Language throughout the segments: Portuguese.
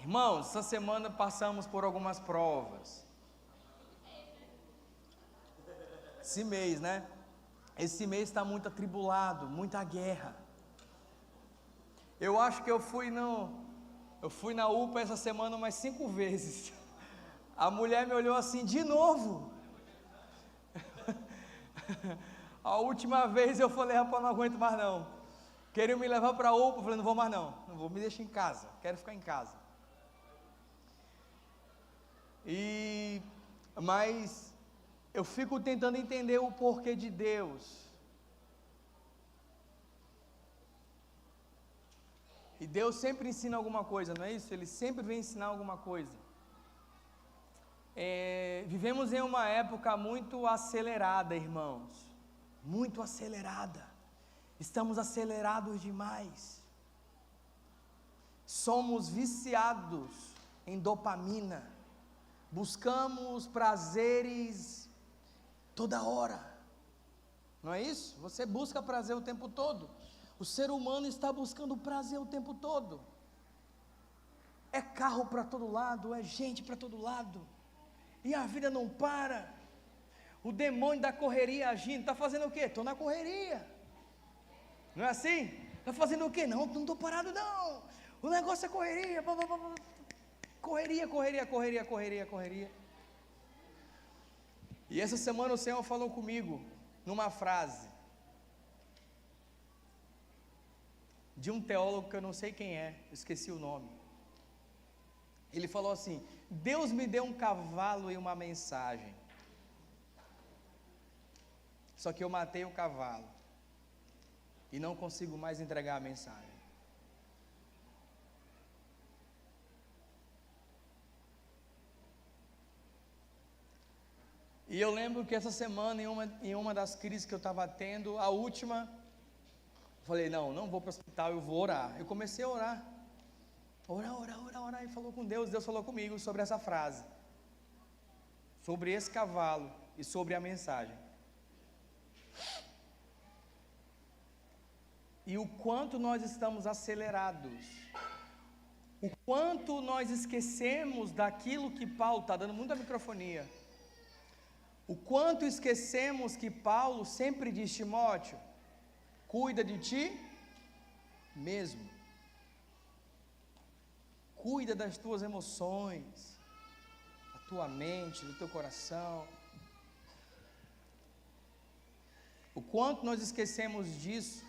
Irmãos, essa semana passamos por algumas provas. Esse mês, né? Esse mês está muito atribulado, muita guerra. Eu acho que eu fui na UPA essa semana umas 5 vezes. A mulher me olhou assim, de novo. A última vez eu falei, rapaz, não aguento mais não. Queriam me levar para a UPA, eu falei, não vou mais não vou, me deixar em casa, quero ficar em casa. Mas eu fico tentando entender o porquê de Deus. E Deus sempre ensina alguma coisa, não é isso? Ele sempre vem ensinar alguma coisa. Vivemos em uma época muito acelerada, irmãos. Muito acelerada. Estamos acelerados demais. Somos viciados em dopamina. Buscamos prazeres toda hora. Não é isso? Você busca prazer o tempo todo. O ser humano está buscando prazer o tempo todo. É carro para todo lado, é gente para todo lado. E a vida não para. O demônio da correria agindo. Está fazendo o quê? Estou na correria. Não é assim? Está fazendo o quê? Não estou parado não. O negócio é correria. Correria. E essa semana o Senhor falou comigo numa frase de um teólogo que eu não sei quem é, esqueci o nome. Ele falou assim: Deus me deu um cavalo e uma mensagem, só que eu matei o cavalo e não consigo mais entregar a mensagem. E eu lembro que essa semana, em uma das crises que eu estava tendo, a última, falei, não vou para o hospital, eu vou orar. Eu comecei a orar. Orar, e falou com Deus. Deus falou comigo sobre essa frase, sobre esse cavalo e sobre a mensagem. E o quanto nós estamos acelerados, o quanto nós esquecemos daquilo que Paulo, está dando muita microfonia, o quanto esquecemos que Paulo sempre diz: Timóteo, cuida de ti mesmo, cuida das tuas emoções, da tua mente, do teu coração. O quanto nós esquecemos disso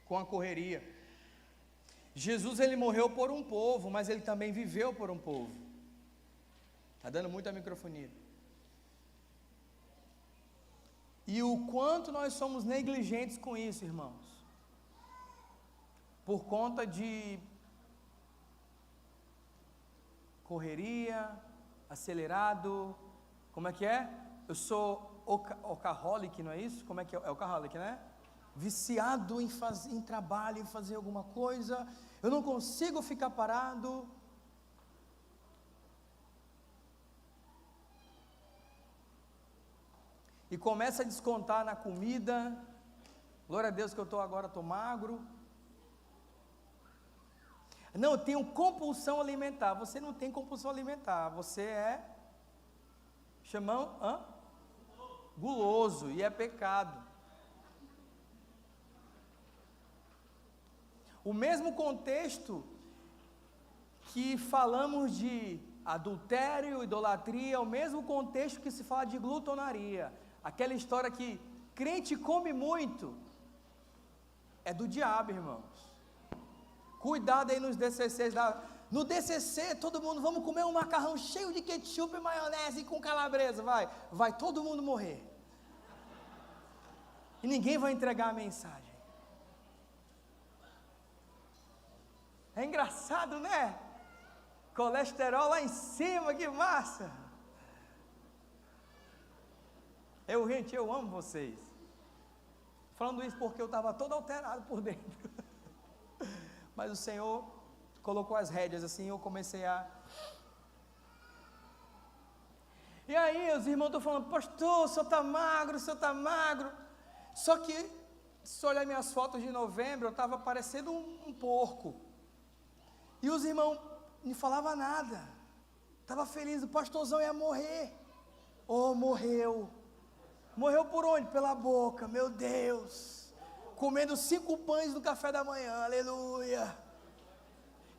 com a correria. Jesus, ele morreu por um povo, mas ele também viveu por um povo. Está dando muita microfonia. E o quanto nós somos negligentes com isso, irmãos, por conta de correria, acelerado, como é que é? Eu sou workaholic, não é isso? Como é que é? É workaholic, né? Viciado em trabalho, em fazer alguma coisa, eu não consigo ficar parado. E começa a descontar na comida. Glória a Deus que eu estou magro. Não, eu tenho compulsão alimentar. Você não tem compulsão alimentar, você é guloso, e é pecado. O mesmo contexto que falamos de adultério, idolatria, o mesmo contexto que se fala de glutonaria. Aquela história que crente come muito, é do diabo, irmãos. Cuidado aí nos DCCs. No DCC, todo mundo, vamos comer um macarrão cheio de ketchup e maionese com calabresa, vai todo mundo morrer. E ninguém vai entregar a mensagem. É engraçado, né? Colesterol lá em cima, que massa! Gente, eu amo vocês. Falando isso porque eu estava todo alterado por dentro. Mas o Senhor colocou as rédeas assim, eu comecei a... E aí os irmãos estão falando: pastor, o senhor está magro. Só que, se olhar minhas fotos de novembro, eu estava parecendo um porco. E os irmãos, não falava nada. Estava feliz, o pastorzão ia morrer. Oh, morreu. Morreu por onde? Pela boca, meu Deus. Comendo 5 pães no café da manhã, aleluia.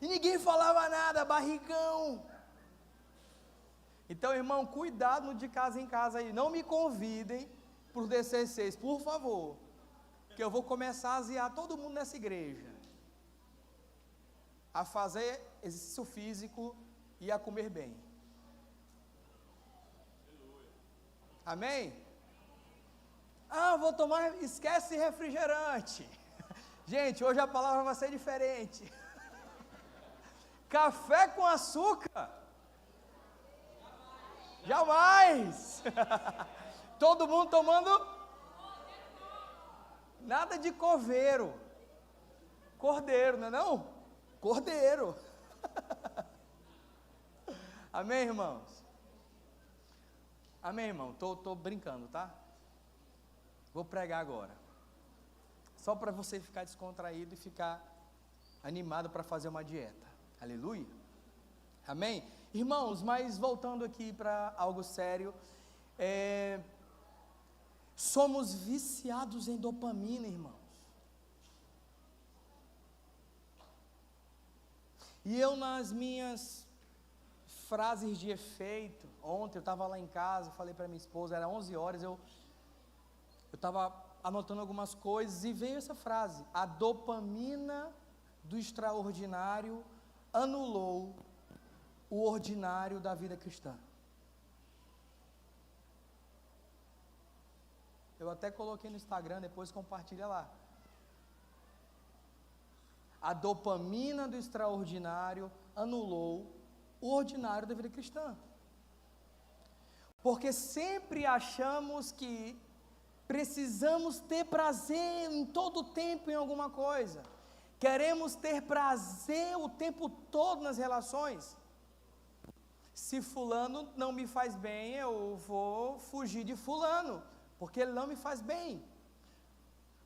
E ninguém falava nada, barrigão. Então, irmão, cuidado no de casa em casa aí. Não me convidem para os DCCs, por favor. Que eu vou começar a aziar todo mundo nessa igreja. A fazer exercício físico e a comer bem. Amém? Ah, vou tomar, esquece refrigerante. Gente, hoje a palavra vai ser diferente. Café com açúcar? Jamais! Todo mundo tomando? Nada de coveiro. Cordeiro, não é não? Cordeiro. Amém, irmãos? Amém, irmão? Tô brincando, tá? Vou pregar agora. Só para você ficar descontraído e ficar animado para fazer uma dieta. Aleluia. Amém? Irmãos, mas voltando aqui para algo sério. Somos viciados em dopamina, irmãos. E eu, nas minhas frases de efeito, ontem eu estava lá em casa, falei para minha esposa, era 11 horas, eu estava anotando algumas coisas e veio essa frase: a dopamina do extraordinário anulou o ordinário da vida cristã. Eu até coloquei no Instagram, depois compartilha lá. A dopamina do extraordinário anulou o ordinário da vida cristã. Porque sempre achamos que precisamos ter prazer em todo o tempo em alguma coisa. Queremos ter prazer o tempo todo nas relações. Se fulano não me faz bem, eu vou fugir de fulano, porque ele não me faz bem.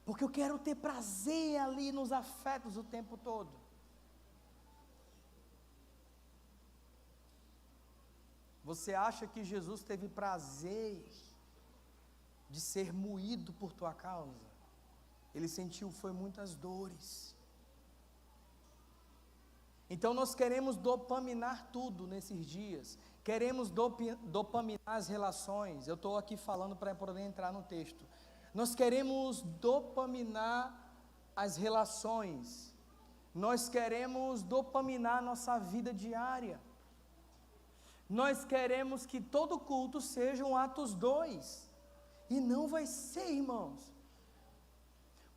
Porque eu quero ter prazer ali nos afetos o tempo todo. Você acha que Jesus teve prazer de ser moído por tua causa? Ele sentiu, foi muitas dores. Então nós queremos dopaminar tudo nesses dias. Queremos dopaminar as relações. Eu estou aqui falando para poder entrar no texto. Nós queremos dopaminar as relações. Nós queremos dopaminar nossa vida diária. Nós queremos que todo culto seja um Atos 2. E não vai ser, irmãos.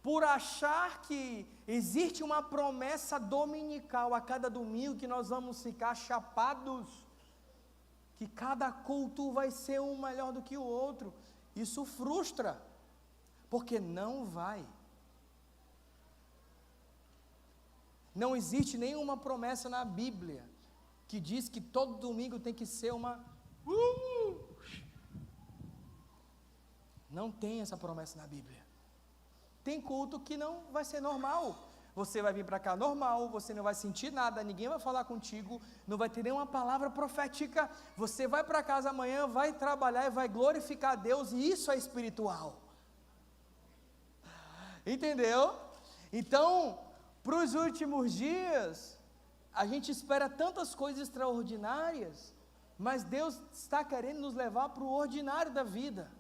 Por achar que existe uma promessa dominical a cada domingo, que nós vamos ficar chapados, que cada culto vai ser um melhor do que o outro. Isso frustra, porque não vai. Não existe nenhuma promessa na Bíblia que diz que todo domingo tem que ser uma... Não tem essa promessa na Bíblia. Tem culto que não vai ser normal. Você vai vir para cá normal, você não vai sentir nada, ninguém vai falar contigo, não vai ter nenhuma palavra profética. Você vai para casa amanhã, vai trabalhar e vai glorificar a Deus, e isso é espiritual. Entendeu? Então, para os últimos dias, a gente espera tantas coisas extraordinárias, mas Deus está querendo nos levar para o ordinário da vida.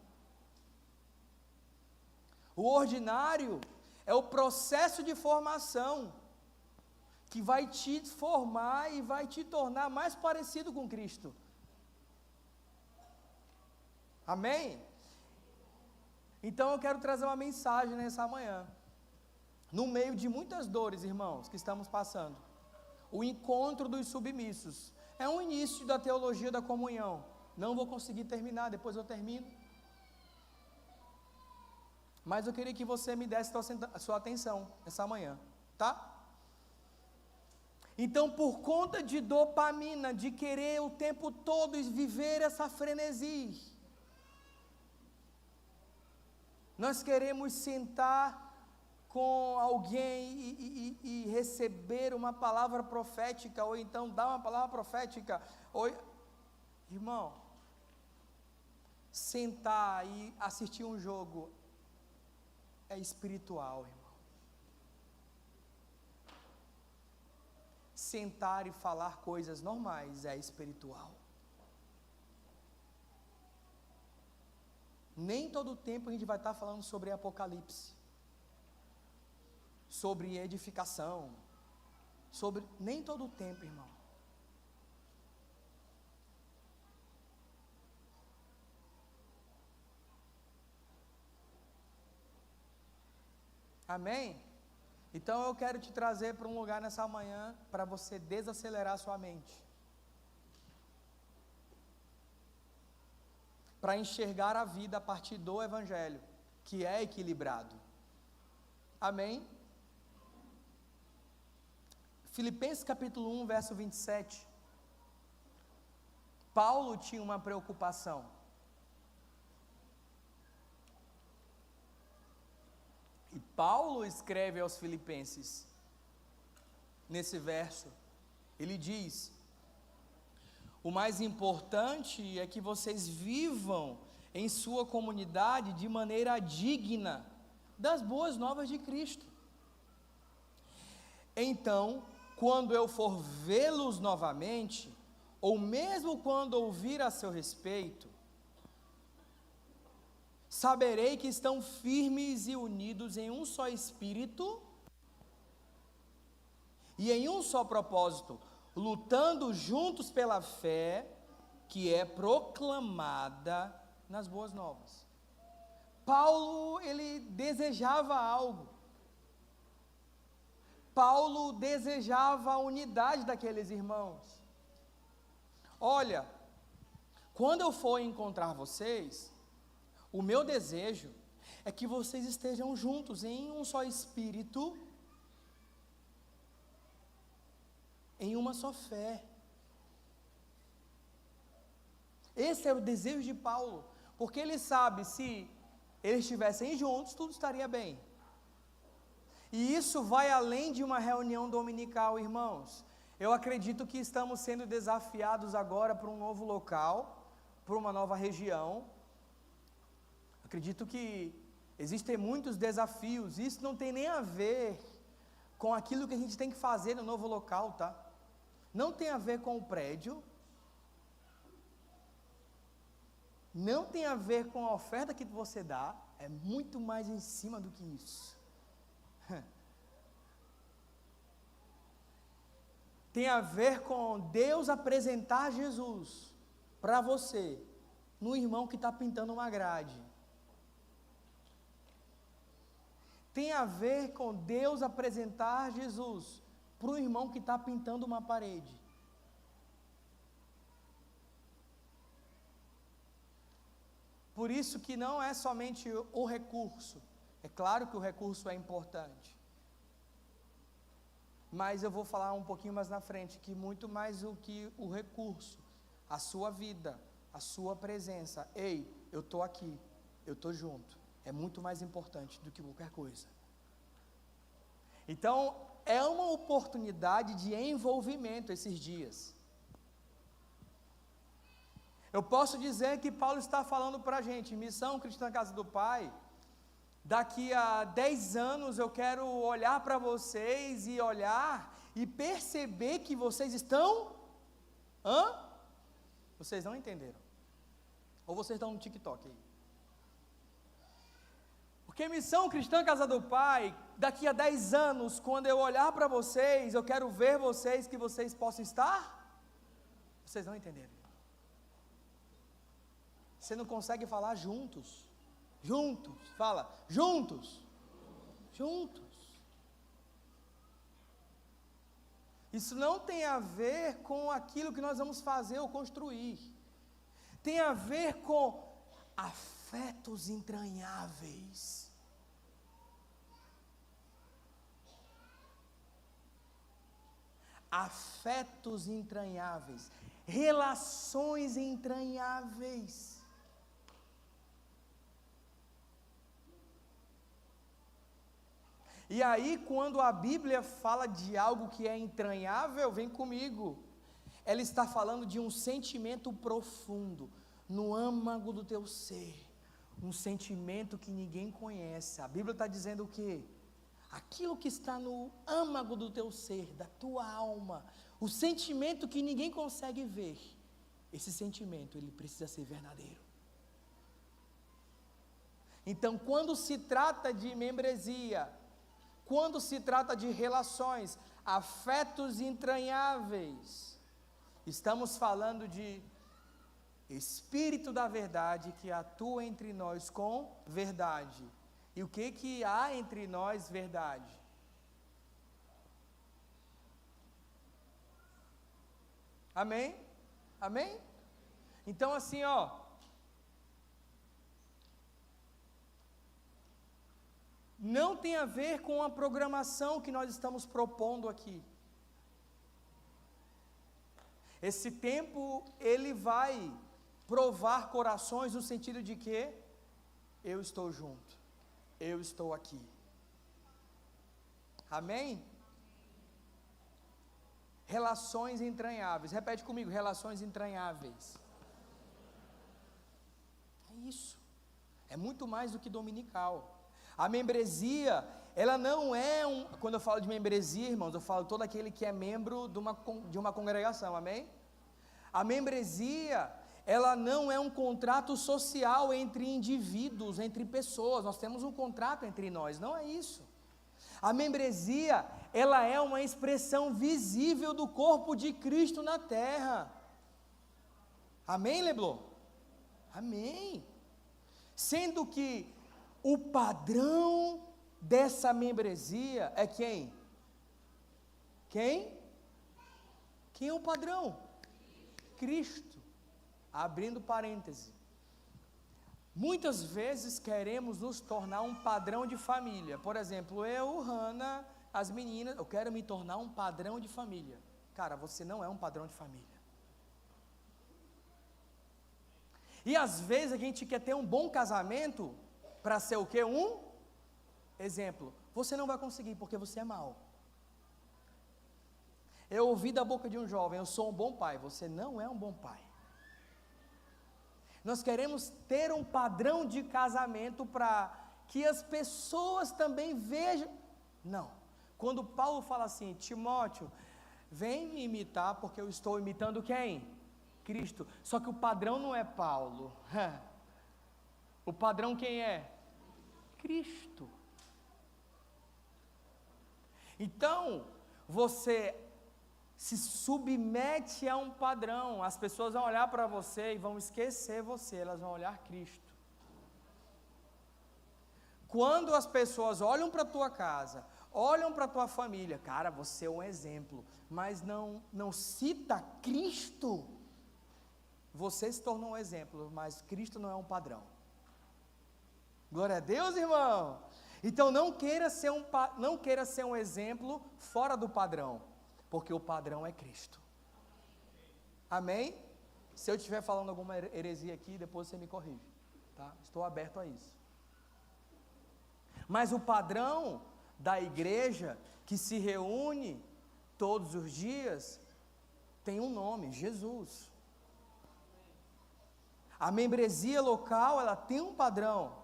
O ordinário é o processo de formação que vai te formar e vai te tornar mais parecido com Cristo. Amém? Então eu quero trazer uma mensagem nessa manhã. No meio de muitas dores, irmãos, que estamos passando, o encontro dos submissos é um início da teologia da comunhão. Não vou conseguir terminar, depois eu termino. Mas eu queria que você me desse a sua atenção essa manhã, tá? Então, por conta de dopamina, de querer o tempo todo viver essa frenesi, nós queremos sentar com alguém e receber uma palavra profética, ou então dar uma palavra profética, irmão, sentar e assistir um jogo é espiritual, irmão. Sentar e falar coisas normais é espiritual. Nem todo tempo a gente vai estar falando sobre Apocalipse, sobre edificação, nem todo tempo, irmão. Amém? Então eu quero te trazer para um lugar nessa manhã, para você desacelerar sua mente, para enxergar a vida a partir do Evangelho, que é equilibrado. Amém? Filipenses capítulo 1, verso 27. Paulo tinha uma preocupação. E Paulo escreve aos Filipenses, nesse verso, ele diz: o mais importante é que vocês vivam em sua comunidade de maneira digna das boas novas de Cristo. Então, quando eu for vê-los novamente, ou mesmo quando ouvir a seu respeito, saberei que estão firmes e unidos em um só espírito e em um só propósito, lutando juntos pela fé que é proclamada nas boas novas. Paulo, ele desejava algo. Paulo desejava a unidade daqueles irmãos. Olha, quando eu for encontrar vocês, o meu desejo é que vocês estejam juntos em um só espírito, em uma só fé. Esse era o desejo de Paulo, porque ele sabe, se eles estivessem juntos, tudo estaria bem. E isso vai além de uma reunião dominical, irmãos. Eu acredito que estamos sendo desafiados agora para um novo local, para uma nova região. Acredito que existem muitos desafios. Isso não tem nem a ver com aquilo que a gente tem que fazer no novo local, tá? Não tem a ver com o prédio. Não tem a ver com a oferta que você dá. É muito mais em cima do que isso. Tem a ver com Deus apresentar Jesus para você, no irmão que está pintando uma grade. Tem a ver com Deus apresentar Jesus para o irmão que está pintando uma parede. Por isso que não é somente o recurso. É claro que o recurso é importante. Mas eu vou falar um pouquinho mais na frente, que muito mais do que o recurso, a sua vida, a sua presença. Ei, eu estou aqui, eu estou junto. É muito mais importante do que qualquer coisa. Então, é uma oportunidade de envolvimento esses dias. Eu posso dizer que Paulo está falando para a gente, Missão Cristã Casa do Pai, daqui a 10 anos eu quero olhar para vocês e olhar e perceber que vocês estão... Vocês não entenderam. Ou vocês estão no TikTok aí. Porque Missão Cristã Casa do Pai, daqui a 10 anos, quando eu olhar para vocês, eu quero ver vocês, que vocês possam estar... Vocês não entenderam. Você não consegue falar juntos. Juntos, fala, juntos. Juntos. Isso não tem a ver com aquilo que nós vamos fazer ou construir. Tem a ver com afetos entranháveis. Afetos entranháveis. Relações entranháveis. E aí, quando a Bíblia fala de algo que é entranhável, vem comigo. Ela está falando de um sentimento profundo, no âmago do teu ser. Um sentimento que ninguém conhece. A Bíblia está dizendo o quê? Aquilo que está no âmago do teu ser, da tua alma. O sentimento que ninguém consegue ver. Esse sentimento, ele precisa ser verdadeiro. Então, quando se trata de membresia, quando se trata de relações, afetos entranháveis, estamos falando de Espírito da verdade que atua entre nós com verdade. E o que há entre nós verdade? Amém? Amém? Então assim, não tem a ver com a programação que nós estamos propondo aqui. Esse tempo, ele vai provar corações no sentido de que eu estou junto, eu estou aqui. Amém? Relações entranháveis, repete comigo, relações entranháveis. É isso, é muito mais do que dominical. A membresia, ela não é quando eu falo de membresia, irmãos, eu falo todo aquele que é membro de uma congregação, amém? A membresia, ela não é um contrato social entre indivíduos, entre pessoas, nós temos um contrato entre nós, não é isso. A membresia, ela é uma expressão visível do corpo de Cristo na terra. Amém, Leblon? Amém. Sendo que o padrão dessa membresia é quem? Quem? Quem é o padrão? Cristo. Abrindo parêntese. Muitas vezes queremos nos tornar um padrão de família. Por exemplo, eu, Hannah, as meninas, eu quero me tornar um padrão de família. Cara, você não é um padrão de família. E às vezes a gente quer ter um bom casamento para ser o quê? Um exemplo. Você não vai conseguir porque você é mau. Eu ouvi da boca de um jovem, eu sou um bom pai. Você não é um bom pai. Nós queremos ter um padrão de casamento para que as pessoas também vejam. Não. Quando Paulo fala assim, Timóteo, vem me imitar porque eu estou imitando quem? Cristo. Só que o padrão não é Paulo. O padrão quem é? Cristo. Então, você se submete a um padrão, as pessoas vão olhar para você e vão esquecer você, elas vão olhar Cristo. Quando as pessoas olham para a tua casa, olham para a tua família, cara, você é um exemplo, mas não cita Cristo, você se tornou um exemplo, mas Cristo não é um padrão. Glória a Deus, irmão. Então não queira ser um exemplo fora do padrão, porque o padrão é Cristo. Amém? Se eu estiver falando alguma heresia aqui, depois você me corrige, tá? Estou aberto a isso. Mas o padrão da igreja que se reúne todos os dias tem um nome, Jesus. A membresia local, ela tem um padrão.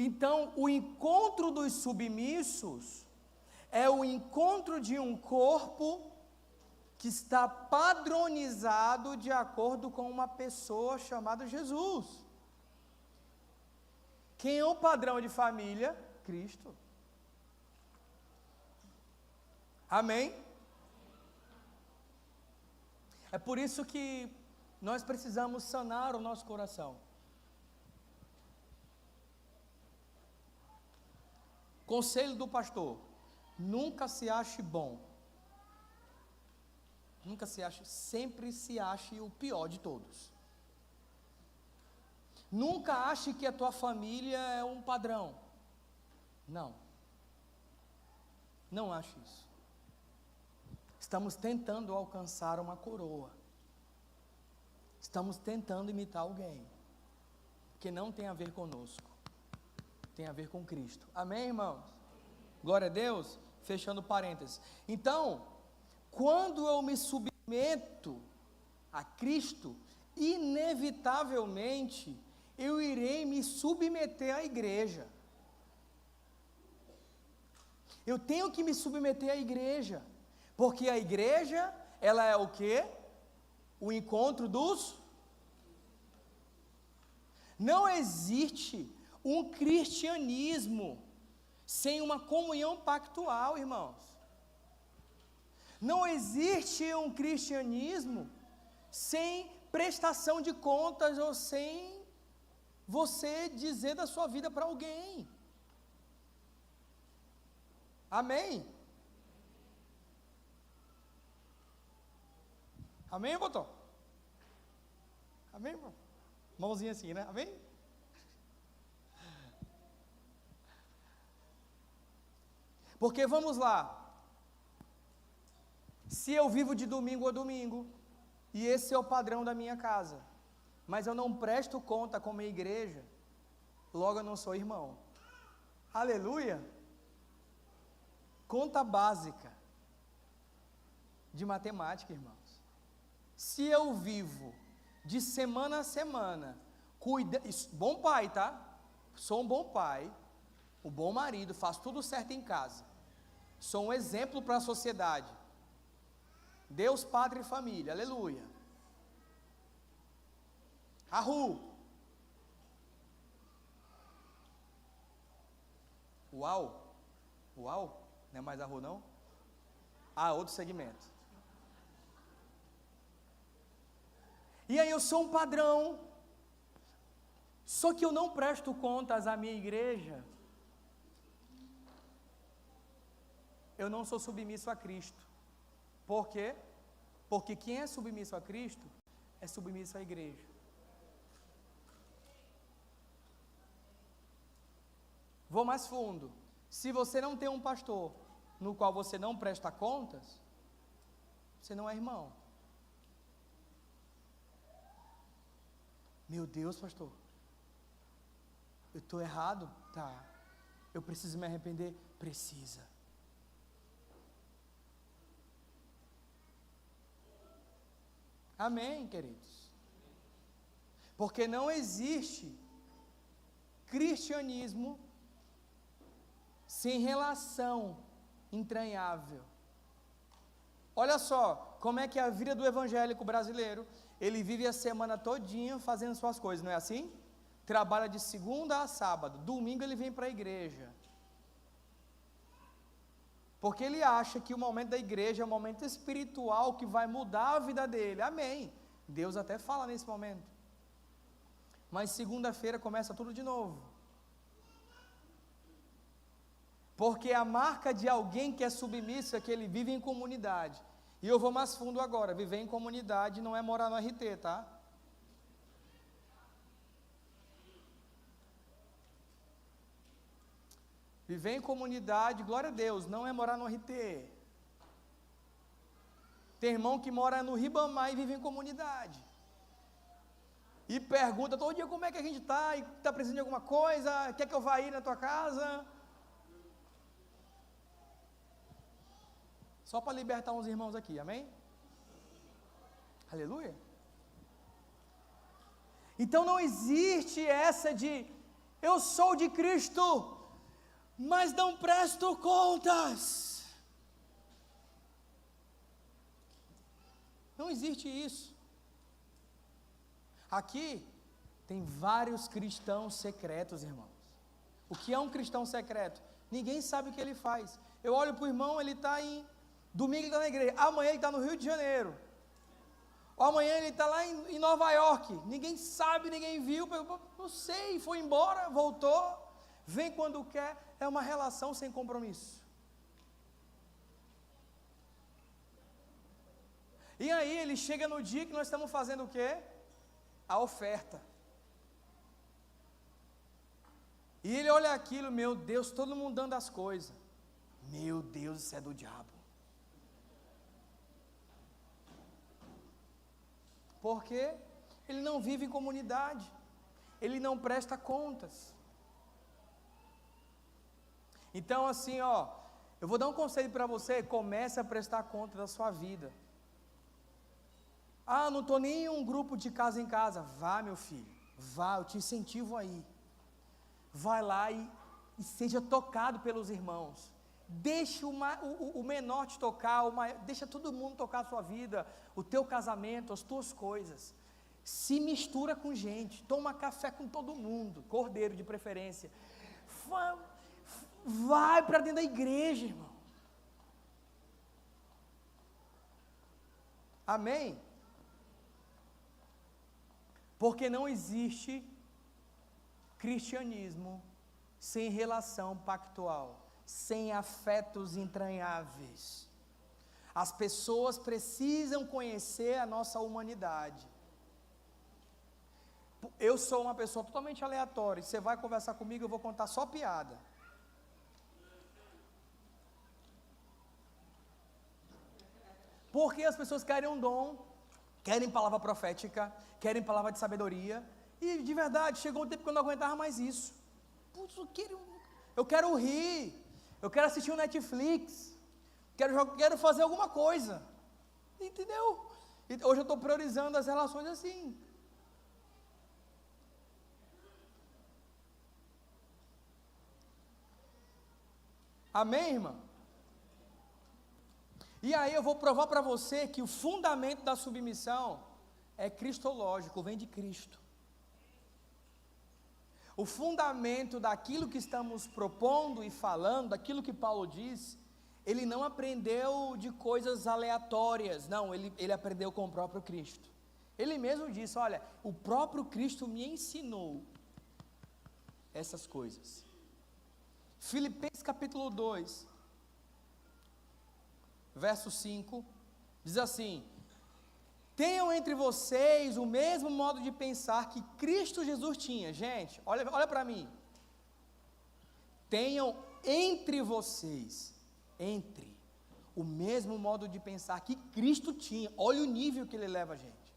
Então, o encontro dos submissos é o encontro de um corpo que está padronizado de acordo com uma pessoa chamada Jesus. Quem é o padrão de família? Cristo. Amém? É por isso que nós precisamos sanar o nosso coração. Conselho do pastor: nunca se ache bom. Nunca se ache, sempre se ache o pior de todos. Nunca ache que a tua família é um padrão. Não. Não ache isso. Estamos tentando alcançar uma coroa. Estamos tentando imitar alguém que não tem a ver conosco. tem a ver com Cristo. Amém, irmãos? Glória a Deus. Fechando parênteses. Então, quando eu me submeto a Cristo, inevitavelmente eu irei me submeter à igreja. Eu tenho que me submeter à igreja, porque a igreja, ela é o quê? O encontro dos... Não existe um cristianismo sem uma comunhão pactual, irmãos. Não existe um cristianismo sem prestação de contas ou sem você dizer da sua vida para alguém. Amém? Amém, botão? Amém, irmão? Mãozinha assim, né? Amém? Porque vamos lá. Se eu vivo de domingo a domingo, e esse é o padrão da minha casa, mas eu não presto conta como igreja, logo eu não sou irmão. Aleluia! Conta básica de matemática, irmãos. Se eu vivo de semana a semana, bom pai, tá? Sou um bom pai, um bom marido, faço tudo certo em casa. Sou um exemplo para a sociedade. Deus, Pátria e Família, aleluia. Arru. Uau. Uau. Não é mais Arru, não? Ah, outro segmento. E aí eu sou um padrão. Só que eu não presto contas à minha igreja. Eu não sou submisso a Cristo. Por quê? Porque quem é submisso a Cristo é submisso à igreja. Vou mais fundo. Se você não tem um pastor no qual você não presta contas, você não é irmão. Meu Deus, pastor, eu estou errado? Tá. Eu preciso me arrepender? Precisa. Amém, queridos? Porque não existe cristianismo sem relação entranhável. Olha só, como é que é a vida do evangélico brasileiro. Ele vive a semana todinha fazendo suas coisas, não é assim? Trabalha de segunda a sábado, domingo ele vem para a igreja. Porque ele acha que o momento da igreja é um momento espiritual que vai mudar a vida dele. Amém. Deus até fala nesse momento. Mas segunda-feira começa tudo de novo. Porque a marca de alguém que é submisso é que ele vive em comunidade. E eu vou mais fundo agora. Viver em comunidade não é morar no RT, tá? Viver em comunidade, glória a Deus, não é morar no RT. Tem irmão que mora no Ribamar e vive em comunidade. E pergunta todo dia como é que a gente está, e está precisando de alguma coisa, quer que eu vá aí na tua casa? Só para libertar uns irmãos aqui, amém? Aleluia. Então não existe essa de, eu sou de Cristo, mas não presto contas. Não existe isso. Aqui tem vários cristãos secretos, irmãos. O que é um cristão secreto? Ninguém sabe o que ele faz. Eu olho para o irmão, ele está domingo ele está na igreja, amanhã ele está no Rio de Janeiro, ou amanhã ele está lá em Nova York, ninguém sabe, ninguém viu, não sei, foi embora, voltou, vem quando quer, é uma relação sem compromisso. E aí ele chega no dia que nós estamos fazendo o quê? A oferta. E ele olha aquilo, meu Deus, todo mundo dando as coisas, meu Deus, isso é do diabo. Porque ele não vive em comunidade, ele não presta contas. Então, assim, ó, eu vou dar um conselho para você, comece a prestar conta da sua vida. Ah, não estou nem em um grupo de casa em casa. Vá, meu filho, vá, eu te incentivo aí. Vai lá e seja tocado pelos irmãos. Deixa o menor te tocar, deixa todo mundo tocar a sua vida, o teu casamento, as tuas coisas. Se mistura com gente, toma café com todo mundo, cordeiro de preferência. Vai para dentro da igreja, irmão. Amém? Porque não existe cristianismo sem relação pactual, sem afetos entranháveis. As pessoas precisam conhecer a nossa humanidade. Eu sou uma pessoa totalmente aleatória, você vai conversar comigo, eu vou contar só piada. Porque as pessoas querem um dom, querem palavra profética, querem palavra de sabedoria, e de verdade, chegou um tempo que eu não aguentava mais isso. Putz, eu quero rir, eu quero assistir um Netflix, quero fazer alguma coisa, entendeu? E hoje eu estou priorizando as relações assim. Amém, irmã? E aí eu vou provar para você que o fundamento da submissão é cristológico, vem de Cristo. O fundamento daquilo que estamos propondo e falando, daquilo que Paulo diz, ele não aprendeu de coisas aleatórias, não, ele aprendeu com o próprio Cristo. Ele mesmo disse, olha, o próprio Cristo me ensinou essas coisas. Filipenses capítulo 2, verso 5, diz assim: tenham entre vocês o mesmo modo de pensar que Cristo Jesus tinha. Gente, olha para mim. Tenham entre vocês, o mesmo modo de pensar que Cristo tinha. Olha o nível que ele leva a gente.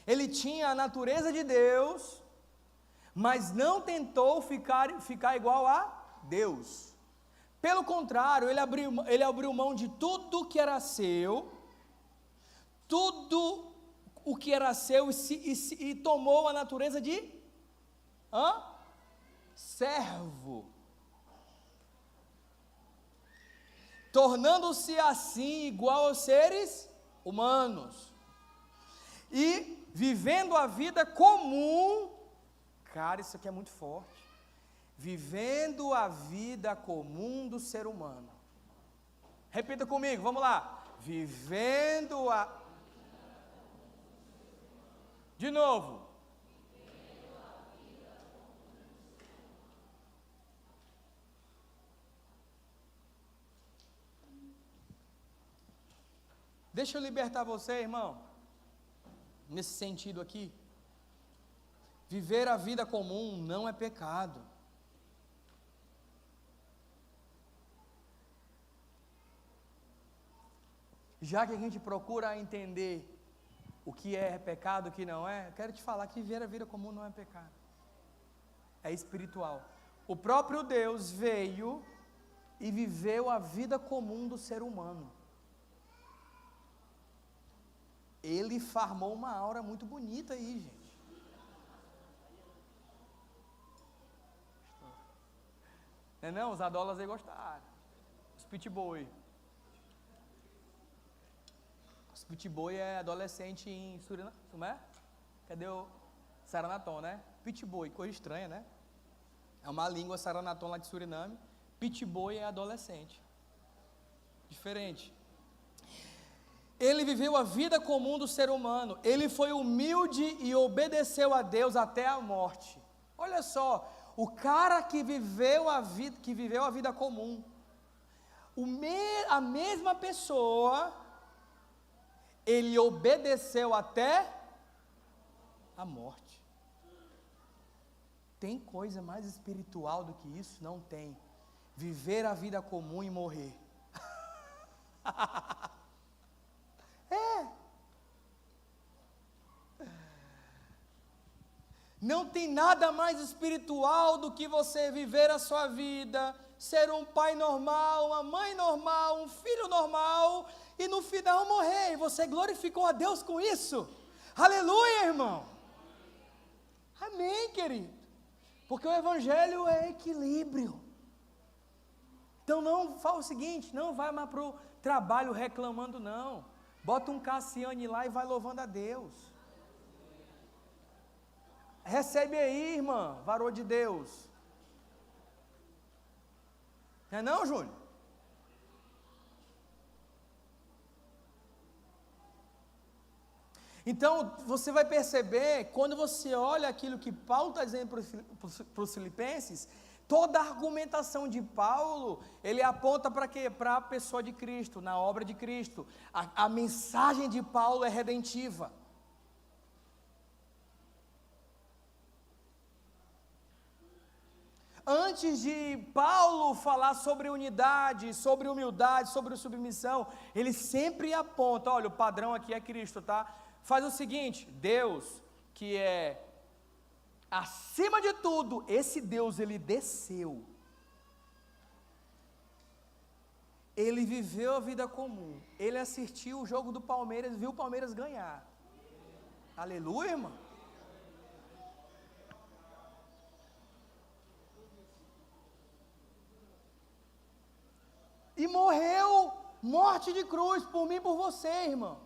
Ele tinha a natureza de Deus, mas não tentou ficar igual a Deus. Pelo contrário, ele abriu mão de tudo que era seu, tudo o que era seu, e tomou a natureza de servo, tornando-se assim igual aos seres humanos, e vivendo a vida comum. Cara, isso aqui é muito forte. Vivendo a vida comum do ser humano. Repita comigo, vamos lá. Vivendo a... De novo. Deixa eu libertar você, irmão. Nesse sentido aqui. Viver a vida comum não é pecado. Já que a gente procura entender o que é pecado e o que não é, eu quero te falar que viver a vida comum não é pecado. É espiritual. O próprio Deus veio e viveu a vida comum do ser humano. Ele farmou uma aura muito bonita aí, gente. Não, os adólatras aí gostaram. Os pitbull. Os pitbull é adolescente em Suriname. Como é? Cadê o Saranaton, né? Pitbull, coisa estranha, né? É uma língua Saranaton lá de Suriname. Pitbull é adolescente. Diferente. Ele viveu a vida comum do ser humano. Ele foi humilde e obedeceu a Deus até a morte. Olha só, o cara que viveu a vida comum, a mesma pessoa, ele obedeceu até a morte. Tem coisa mais espiritual do que isso? Não tem. Viver a vida comum e morrer. Não tem nada mais espiritual do que você viver a sua vida, ser um pai normal, uma mãe normal, um filho normal, e no final morrer. E você glorificou a Deus com isso. Aleluia, irmão. Amém, querido. Porque o Evangelho é equilíbrio. Então não fala o seguinte, não vai mais para o trabalho reclamando, não. Bota um Cassiane lá e vai louvando a Deus. Recebe aí, irmã, varão de Deus. Não é não, Júnior? Então, você vai perceber, quando você olha aquilo que Paulo está dizendo para os filipenses, toda a argumentação de Paulo, ele aponta para quê? Para a pessoa de Cristo, na obra de Cristo. A mensagem de Paulo é redentiva. Antes de Paulo falar sobre unidade, sobre humildade, sobre submissão, ele sempre aponta, olha, o padrão aqui é Cristo, tá? Faz o seguinte, Deus, que é acima de tudo, esse Deus, ele desceu. Ele viveu a vida comum, ele assistiu o jogo do Palmeiras, viu o Palmeiras ganhar. Aleluia, irmão. E morreu, morte de cruz, por mim e por você, irmãos.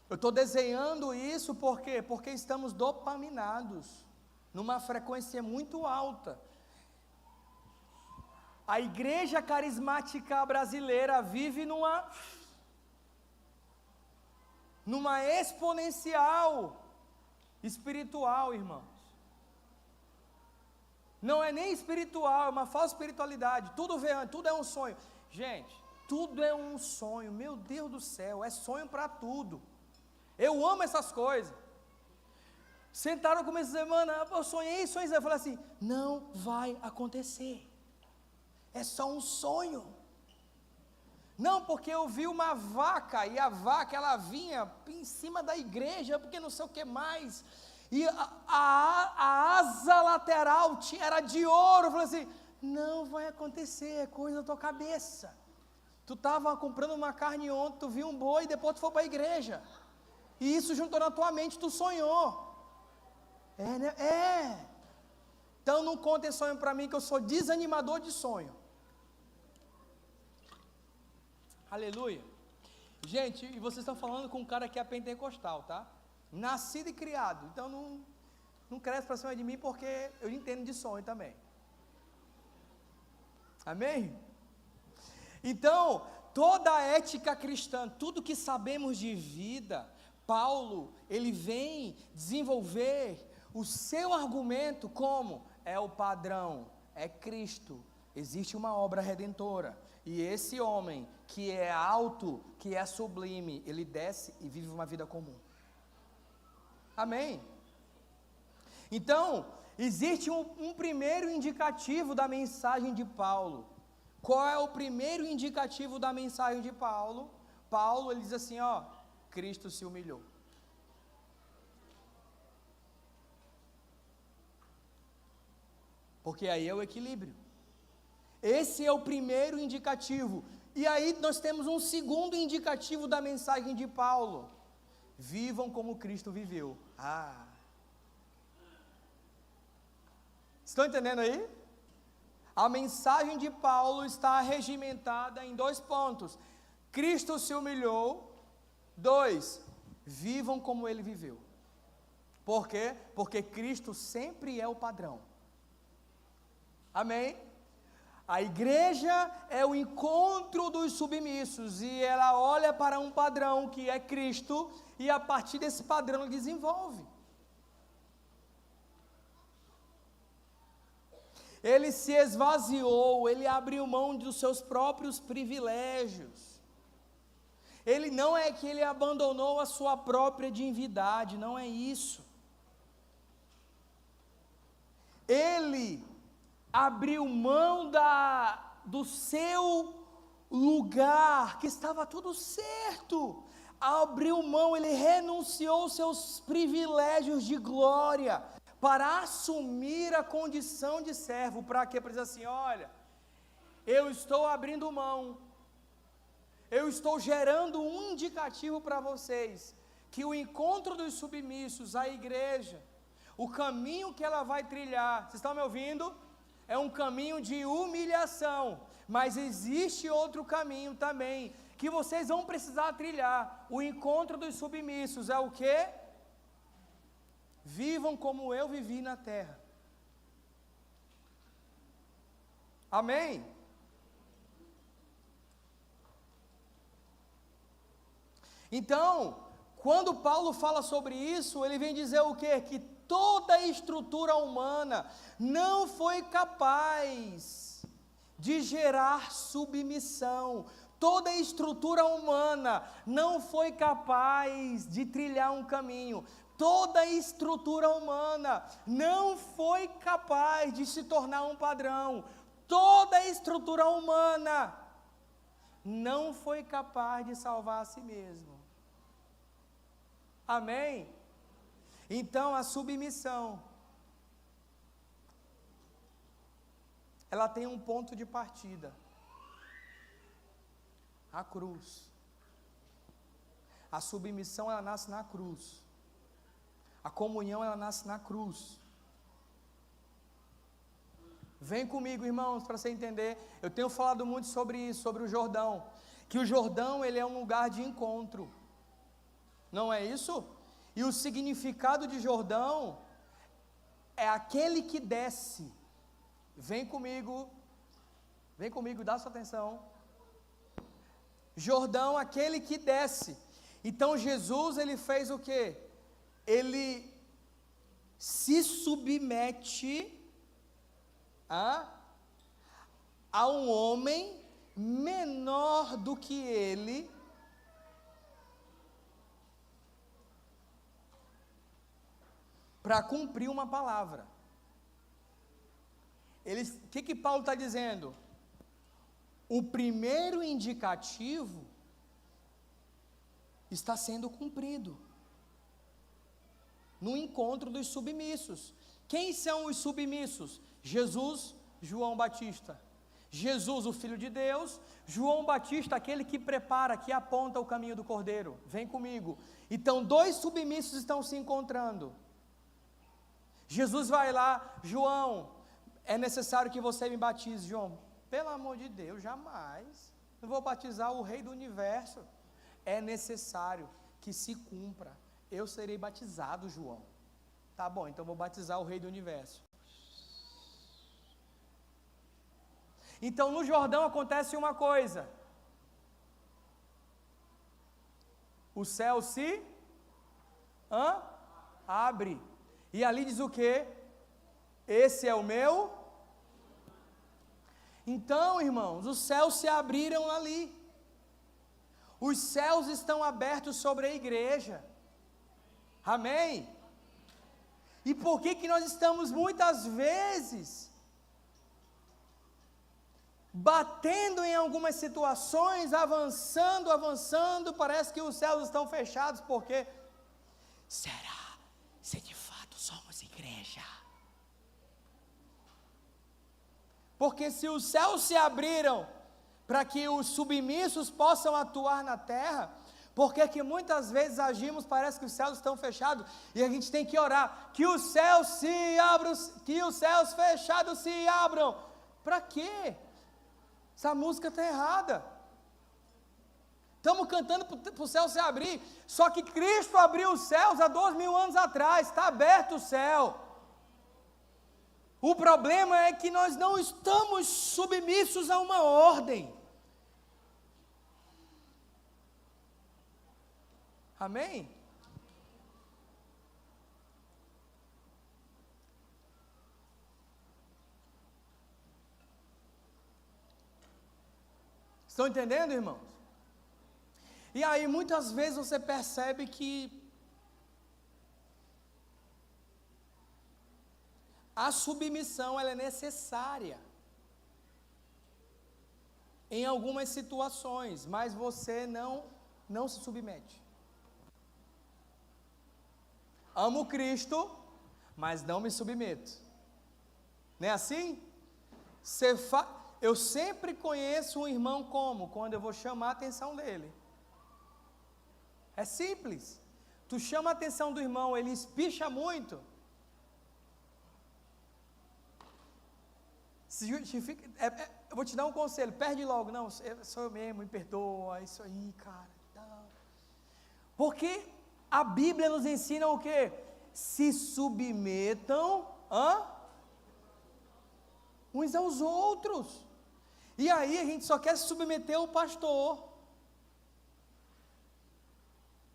Eu estou desenhando isso por quê? Porque estamos dopaminados, numa frequência muito alta. A igreja carismática brasileira vive numa exponencial espiritual, irmãos. Não é nem espiritual, é uma falsa espiritualidade. Tudo vem, tudo é um sonho. Gente, tudo é um sonho. Meu Deus do céu, é sonho para tudo. Eu amo essas coisas. Sentaram comigo essa semana, eu sonhei. Eu falei assim, não vai acontecer. É só um sonho. Não, porque eu vi uma vaca, e a vaca ela vinha em cima da igreja, porque não sei o que mais. E a asa lateral era de ouro. Eu falei assim, não vai acontecer, é coisa da tua cabeça. Tu estava comprando uma carne ontem, tu viu um boi e depois tu foi para a igreja. E isso juntou na tua mente, tu sonhou. É, né? É. Então não contem sonho para mim, que eu sou desanimador de sonho. Aleluia. Gente, e vocês estão falando com um cara que é pentecostal, tá? Nascido e criado, então não cresce para cima de mim, porque eu entendo de sonho também. Amém? Então, toda a ética cristã, tudo que sabemos de vida, Paulo, ele vem desenvolver o seu argumento como? É o padrão, é Cristo, existe uma obra redentora, e esse homem que é alto, que é sublime, ele desce e vive uma vida comum. Amém? Então, existe um primeiro indicativo da mensagem de Paulo. Qual é o primeiro indicativo da mensagem de Paulo? Paulo, ele diz assim, ó, Cristo se humilhou. Porque aí é o equilíbrio. Esse é o primeiro indicativo. E aí nós temos um segundo indicativo da mensagem de Paulo. Vivam como Cristo viveu. Estão entendendo aí? A mensagem de Paulo está regimentada em 2 pontos. Cristo se humilhou. 2, vivam como ele viveu. Por quê? Porque Cristo sempre é o padrão. Amém? A igreja é o encontro dos submissos, e ela olha para um padrão que é Cristo, e a partir desse padrão ela desenvolve. Ele se esvaziou, ele abriu mão dos seus próprios privilégios. Ele não é que ele abandonou a sua própria divindade, não é isso. Ele abriu mão lugar que estava tudo certo, abriu mão, ele renunciou seus privilégios de glória para assumir a condição de servo. Para quê? Para dizer assim: olha, eu estou abrindo mão, eu estou gerando um indicativo para vocês, que o encontro dos submissos, a igreja, o caminho que ela vai trilhar, vocês estão me ouvindo? É um caminho de humilhação, mas existe outro caminho também, que vocês vão precisar trilhar. O encontro dos submissos é o quê? Vivam como eu vivi na terra. Amém? Então, quando Paulo fala sobre isso, ele vem dizer o quê? Que toda a estrutura humana não foi capaz de gerar submissão. Toda a estrutura humana não foi capaz de trilhar um caminho. Toda a estrutura humana não foi capaz de se tornar um padrão. Toda a estrutura humana não foi capaz de salvar a si mesmo. Amém? Então a submissão, ela tem um ponto de partida: a cruz. A submissão, ela nasce na cruz. A comunhão, ela nasce na cruz. Vem comigo, irmãos, para você entender. Eu tenho falado muito sobre isso, sobre o Jordão, que o Jordão, ele é um lugar de encontro, não é isso? E o significado de Jordão é aquele que desce. Vem comigo, dá sua atenção. Jordão, aquele que desce. Então Jesus, ele fez o quê? Ele se submete a um homem menor do que ele, para cumprir uma palavra. O que Paulo está dizendo? O primeiro indicativo está sendo cumprido no encontro dos submissos. Quem são os submissos? Jesus, João Batista. Jesus, o Filho de Deus. João Batista, aquele que prepara, que aponta o caminho do Cordeiro. Vem comigo. Então, dois submissos estão se encontrando. Jesus vai lá: João, é necessário que você me batize. João: pelo amor de Deus, jamais. Eu vou batizar o Rei do Universo. É necessário que se cumpra. Eu serei batizado, João. Tá bom, então vou batizar o Rei do Universo. Então no Jordão acontece uma coisa: o céu se abre. E ali diz o quê? Esse é o meu. Então, irmãos, os céus se abriram ali. Os céus estão abertos sobre a igreja. Amém? E por que nós estamos muitas vezes batendo em algumas situações, avançando, parece que os céus estão fechados? Porque será se de fato somos igreja? Porque se os céus se abriram para que os submissos possam atuar na terra, por que muitas vezes agimos, parece que os céus estão fechados, e a gente tem que orar, que os céus se abram, que os céus fechados se abram? Para quê? Essa música está errada. Estamos cantando para o céu se abrir, só que Cristo abriu os céus há 2000 anos atrás, está aberto o céu. O problema é que nós não estamos submissos a uma ordem. Amém? Estão entendendo, irmãos? E aí muitas vezes você percebe que a submissão, ela é necessária. em algumas situações, mas você não se submete. Amo Cristo, mas não me submeto. Não é assim? Eu sempre conheço um irmão como? Quando eu vou chamar a atenção dele. É simples. Tu chama a atenção do irmão, ele espicha muito. Se justifica, eu vou te dar um conselho, perde logo. Não, sou eu mesmo, me perdoa, isso aí, cara. Não. Porque a Bíblia nos ensina o quê? Se submetam uns aos outros. E aí a gente só quer se submeter ao pastor.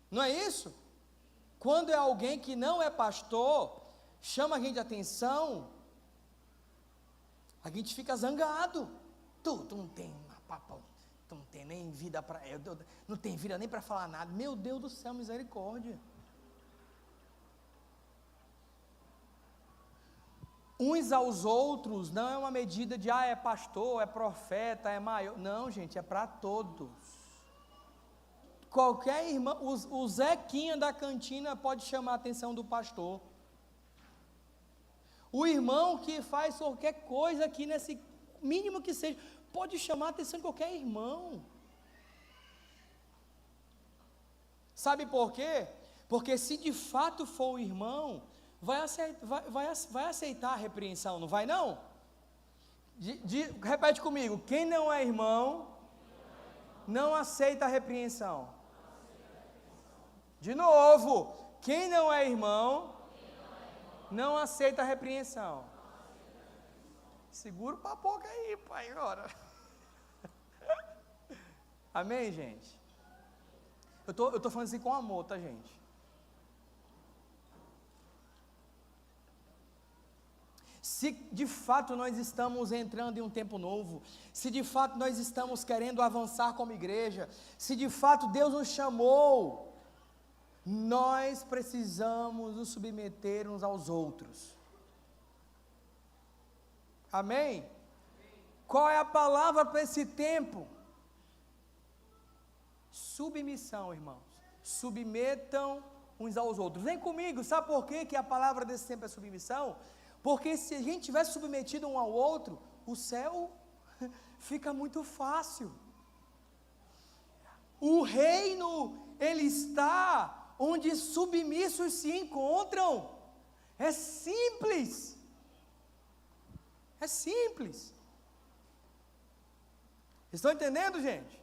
Não é isso? Quando é alguém que não é pastor, chama a gente de atenção, a gente fica zangado. Tu não tem papo, tu não tem nem vida para, não tem vida nem para falar nada. Meu Deus do céu, misericórdia. Uns aos outros não é uma medida de, é pastor, é profeta, é maior. Não, gente, é para todos. Qualquer irmão, o Zequinha da cantina pode chamar a atenção do pastor. O irmão que faz qualquer coisa aqui, nesse mínimo que seja, pode chamar a atenção de qualquer irmão. Sabe por quê? Porque se de fato for o irmão, vai aceitar a repreensão, não vai não? Repete comigo, quem não é irmão, não aceita a repreensão. De novo, quem não é irmão, não aceita a repreensão. Segura o papoca aí, pai, agora. Amém, gente? Eu tô falando assim com amor, tá, gente? Se de fato nós estamos entrando em um tempo novo, se de fato nós estamos querendo avançar como igreja, se de fato Deus nos chamou, nós precisamos nos submeter uns aos outros. Amém? Qual é a palavra para esse tempo? Submissão, irmãos. Submetam uns aos outros. Vem comigo, sabe por quê que a palavra desse tempo é submissão? Porque se a gente tivesse submetido um ao outro, o céu fica muito fácil. O reino, ele está onde submissos se encontram. É simples. É simples. Estão entendendo, gente?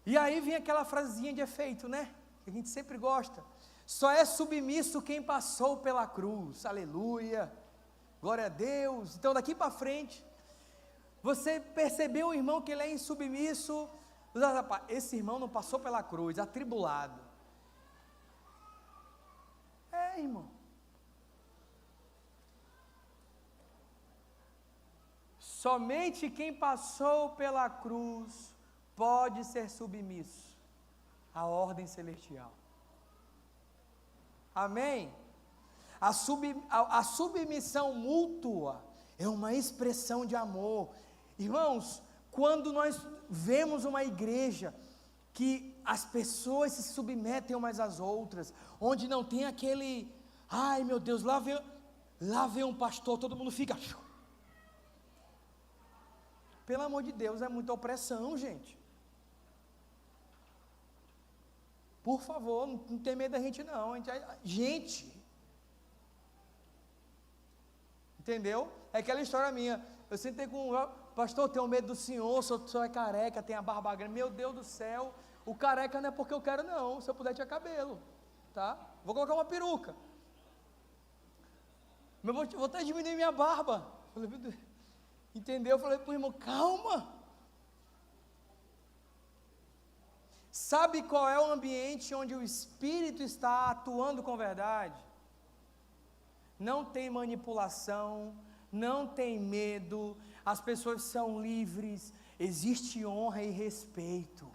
E aí vem aquela frasezinha de efeito, né? Que a gente sempre gosta. Só é submisso quem passou pela cruz. Aleluia. Glória a Deus. Então daqui para frente, você percebeu o irmão que ele é insubmisso? Esse irmão não passou pela cruz, atribulado. Irmão. Somente quem passou pela cruz pode ser submisso à ordem celestial. Amém? A submissão mútua é uma expressão de amor. Irmãos, quando nós vemos uma igreja que as pessoas se submetem umas às outras, onde não tem aquele, ai meu Deus, lá vem um pastor, todo mundo fica. Pelo amor de Deus, é muita opressão, gente. Por favor, não tem medo da gente não. Gente. Entendeu? É aquela história minha. Eu sentei com um pastor, eu tenho medo do senhor, o senhor é careca, tem a barba grande. Meu Deus do céu, o careca não é porque eu quero não. Se eu puder, tinha cabelo. Tá? Vou colocar uma peruca. Mas vou até diminuir minha barba. Falei, meu Deus. Entendeu? Eu falei para o irmão, calma. Sabe qual é o ambiente onde o Espírito está atuando com verdade? Não tem manipulação, não tem medo, as pessoas são livres, existe honra e respeito.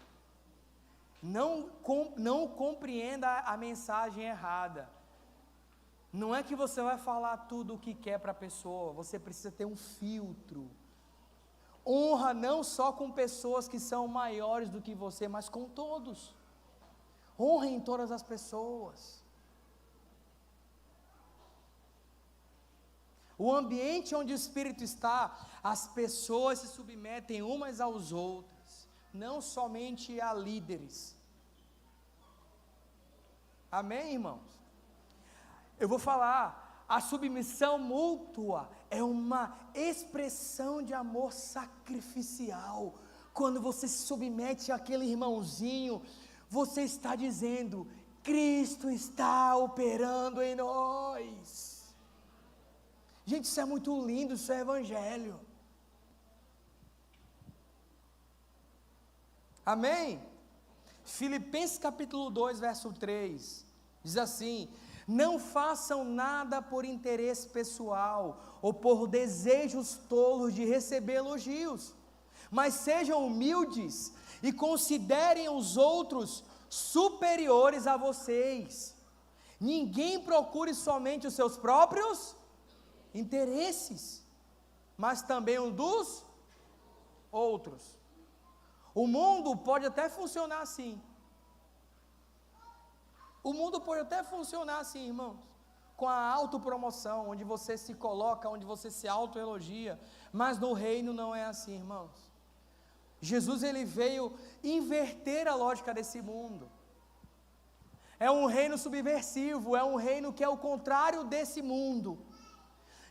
Não compreenda a mensagem errada. Não é que você vai falar tudo o que quer para a pessoa, você precisa ter um filtro. Honra não só com pessoas que são maiores do que você, mas com todos. Honre em todas as pessoas. O ambiente onde o Espírito está, as pessoas se submetem umas aos outras, não somente a líderes. Amém, irmãos? Eu vou falar, a submissão mútua é uma expressão de amor sacrificial. Quando você se submete àquele irmãozinho, você está dizendo, Cristo está operando em nós. Gente, isso é muito lindo, isso é evangelho. Amém? Filipenses capítulo 2, verso 3, diz assim: não façam nada por interesse pessoal, ou por desejos tolos de receber elogios, mas sejam humildes, e considerem os outros superiores a vocês. Ninguém procure somente os seus próprios interesses, mas também o dos outros. O mundo pode até funcionar assim. O mundo pode até funcionar assim, irmãos, com a autopromoção, onde você se coloca, onde você se autoelogia, mas no reino não é assim, irmãos. Jesus, ele veio inverter a lógica desse mundo. É um reino subversivo, é um reino que é o contrário desse mundo.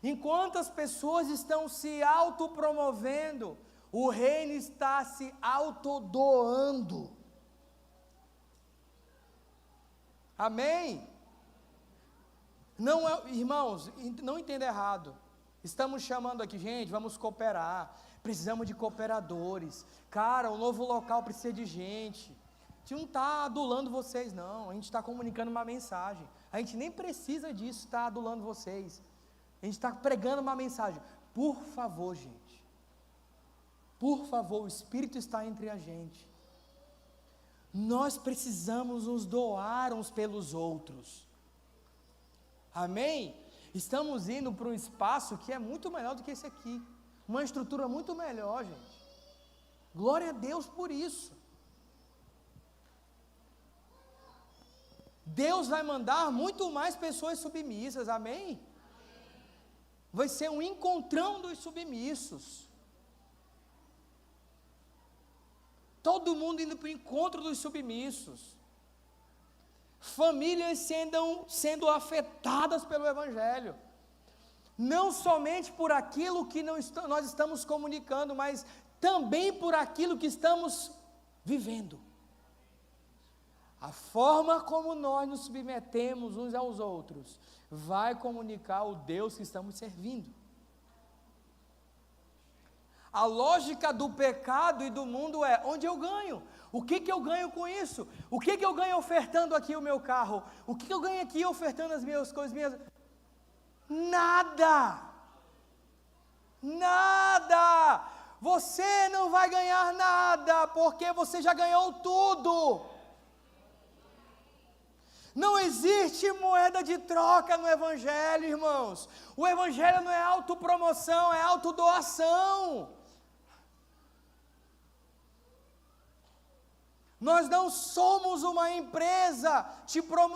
Enquanto as pessoas estão se autopromovendo, o reino está se autodoando. Amém? Não, irmãos, não entenda errado. Estamos chamando aqui, gente, vamos cooperar. Precisamos de cooperadores. Cara, o novo local precisa de gente. A gente não está adulando vocês, não. A gente está comunicando uma mensagem. A gente nem precisa disso, estar adulando vocês. A gente está pregando uma mensagem. Por favor, gente. Por favor, o Espírito está entre a gente. Nós precisamos nos doar uns pelos outros. Amém? Estamos indo para um espaço que é muito melhor do que esse aqui. Uma estrutura muito melhor, gente. Glória a Deus por isso. Deus vai mandar muito mais pessoas submissas, amém? Vai ser um encontrão dos submissos. Todo mundo indo para o encontro dos submissos. Famílias sendo afetadas pelo Evangelho. Não somente por aquilo que nós estamos comunicando, mas também por aquilo que estamos vivendo. A forma como nós nos submetemos uns aos outros vai comunicar o Deus que estamos servindo. A lógica do pecado e do mundo é: onde eu ganho? O que eu ganho com isso? O que eu ganho ofertando aqui o meu carro? O que eu ganho aqui ofertando as minhas coisas? Nada! Nada! Você não vai ganhar nada, porque você já ganhou tudo. Não existe moeda de troca no Evangelho, irmãos. O Evangelho não é autopromoção, é autodoação. Nós não somos uma empresa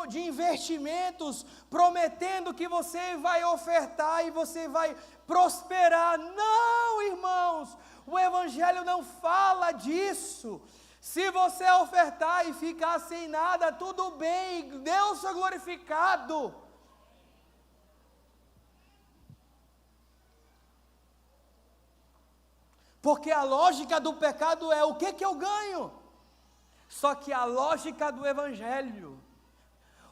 de investimentos prometendo que você vai ofertar e você vai prosperar. Não, irmãos, o Evangelho não fala disso. Se você ofertar e ficar sem nada, tudo bem, Deus é glorificado. Porque a lógica do pecado é: o que eu ganho? Só que a lógica do Evangelho,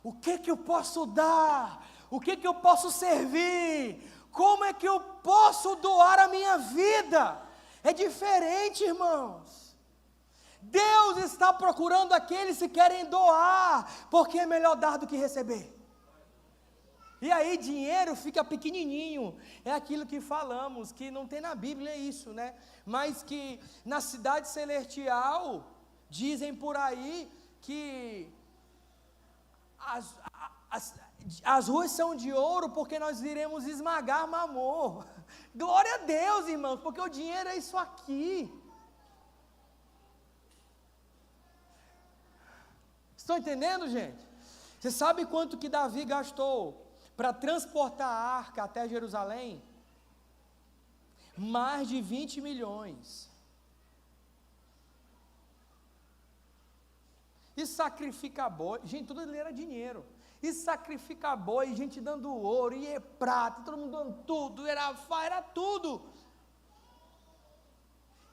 o que eu posso dar? O que eu posso servir? Como é que eu posso doar a minha vida? É diferente, irmãos. Deus está procurando aqueles que querem doar, porque é melhor dar do que receber. E aí dinheiro fica pequenininho, é aquilo que falamos, que não tem na Bíblia isso, né? Mas que na cidade celestial, dizem por aí que as ruas são de ouro porque nós iremos esmagar Mamor. Glória a Deus, irmãos, porque o dinheiro é isso aqui. Estão entendendo, gente? Você sabe quanto que Davi gastou para transportar a arca até Jerusalém? Mais de 20 milhões. E sacrificar boi, gente, tudo ali era dinheiro. E sacrificar boi, gente dando ouro, e prata, todo mundo dando tudo, era tudo.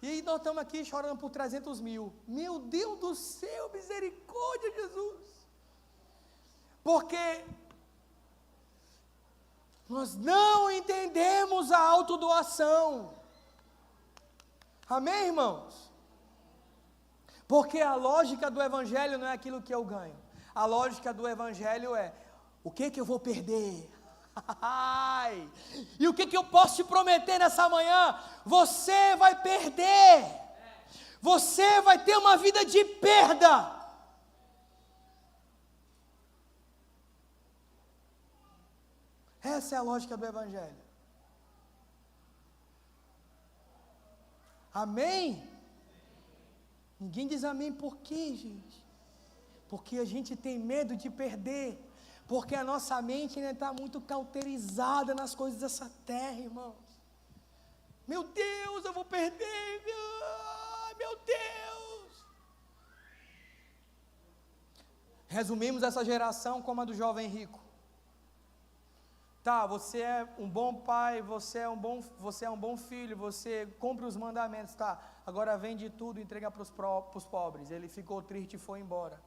E aí nós estamos aqui chorando por 300 mil. Meu Deus do céu, misericórdia, Jesus. Porque nós não entendemos a autodoação. Amém, irmãos? Porque a lógica do evangelho não é aquilo que eu ganho. A lógica do evangelho é: o que eu vou perder? E o que eu posso te prometer nessa manhã? Você vai perder. Você vai ter uma vida de perda. Essa é a lógica do evangelho. Amém? Ninguém diz amém por quê, gente? Porque a gente tem medo de perder. Porque a nossa mente ainda está muito cauterizada nas coisas dessa terra, irmãos. Meu Deus, eu vou perder. Meu Deus. Resumimos essa geração como a do jovem rico. Tá, você é um bom pai, você é um bom filho, você cumpre os mandamentos, tá. Agora vende tudo e entrega para os pobres. Ele ficou triste e foi embora.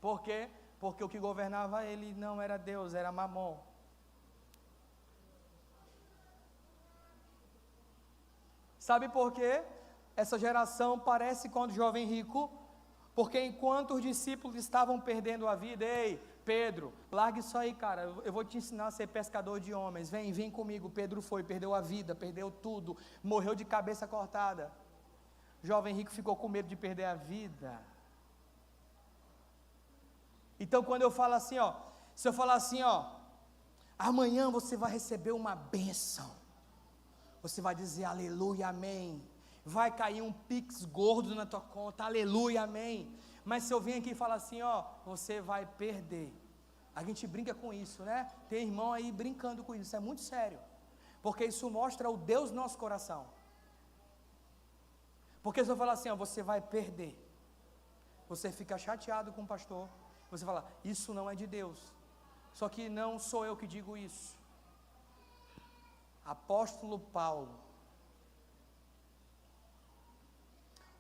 Por quê? Porque o que governava ele não era Deus, era Mamon. Sabe por quê? Essa geração parece com o jovem rico, porque enquanto os discípulos estavam perdendo a vida, ei, Pedro, larga isso aí, cara, eu vou te ensinar a ser pescador de homens, vem comigo. Pedro foi, perdeu a vida, perdeu tudo, morreu de cabeça cortada. O jovem rico ficou com medo de perder a vida. Então quando eu falo assim, se eu falar assim, amanhã você vai receber uma bênção, você vai dizer aleluia, amém, vai cair um pix gordo na tua conta, aleluia, amém. Mas se eu vim aqui e falar assim, você vai perder. A gente brinca com isso, né? Tem irmão aí brincando com isso, é muito sério. Porque isso mostra o Deus no nosso coração. Porque se eu falar assim, você vai perder, você fica chateado com o pastor, você fala, isso não é de Deus. Só que não sou eu que digo isso. Apóstolo Paulo.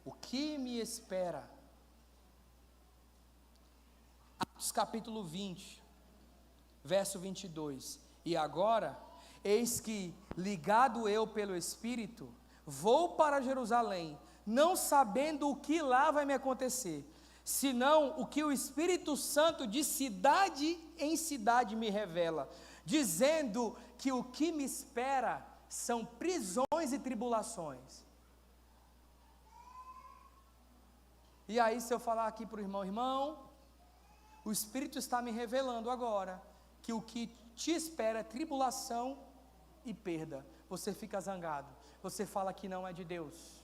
O que me espera? Atos capítulo 20, verso 22. E agora, eis que, ligado eu pelo Espírito, vou para Jerusalém, não sabendo o que lá vai me acontecer, senão o que o Espírito Santo de cidade em cidade me revela, dizendo que o que me espera são prisões e tribulações. E aí se eu falar aqui para o irmão, o Espírito está me revelando agora, que o que te espera é tribulação e perda. Você fica zangado, você fala que não é de Deus.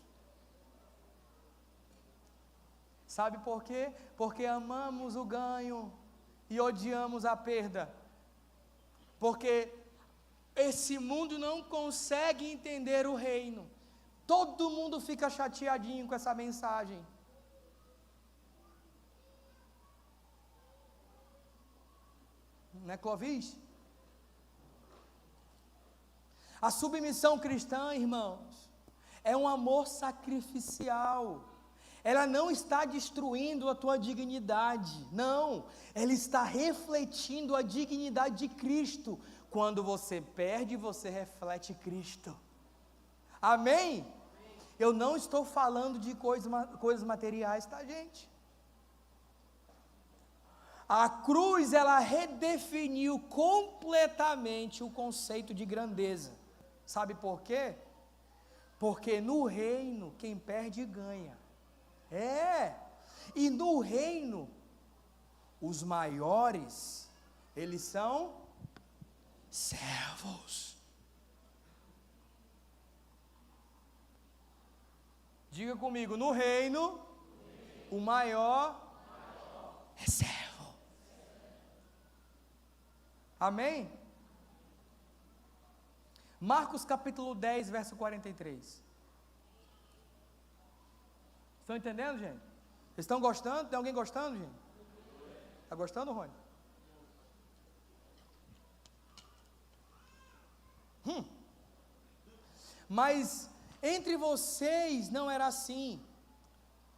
Sabe por quê? Porque amamos o ganho e odiamos a perda. Porque esse mundo não consegue entender o reino. Todo mundo fica chateadinho com essa mensagem. Não é, Clovis? A submissão cristã, irmãos, é um amor sacrificial. Ela não está destruindo a tua dignidade, não, ela está refletindo a dignidade de Cristo. Quando você perde, você reflete Cristo. Amém? Eu não estou falando de coisas materiais, tá, gente? A cruz, ela redefiniu completamente o conceito de grandeza. Sabe por quê? Porque no reino, quem perde ganha. E no reino, os maiores, eles são servos. Diga comigo, no reino, o maior é servo. Amém? Marcos capítulo 10, verso 43. Estão entendendo, gente? Vocês estão gostando? Tem alguém gostando, gente? Está gostando, Rony? Mas entre vocês não era assim.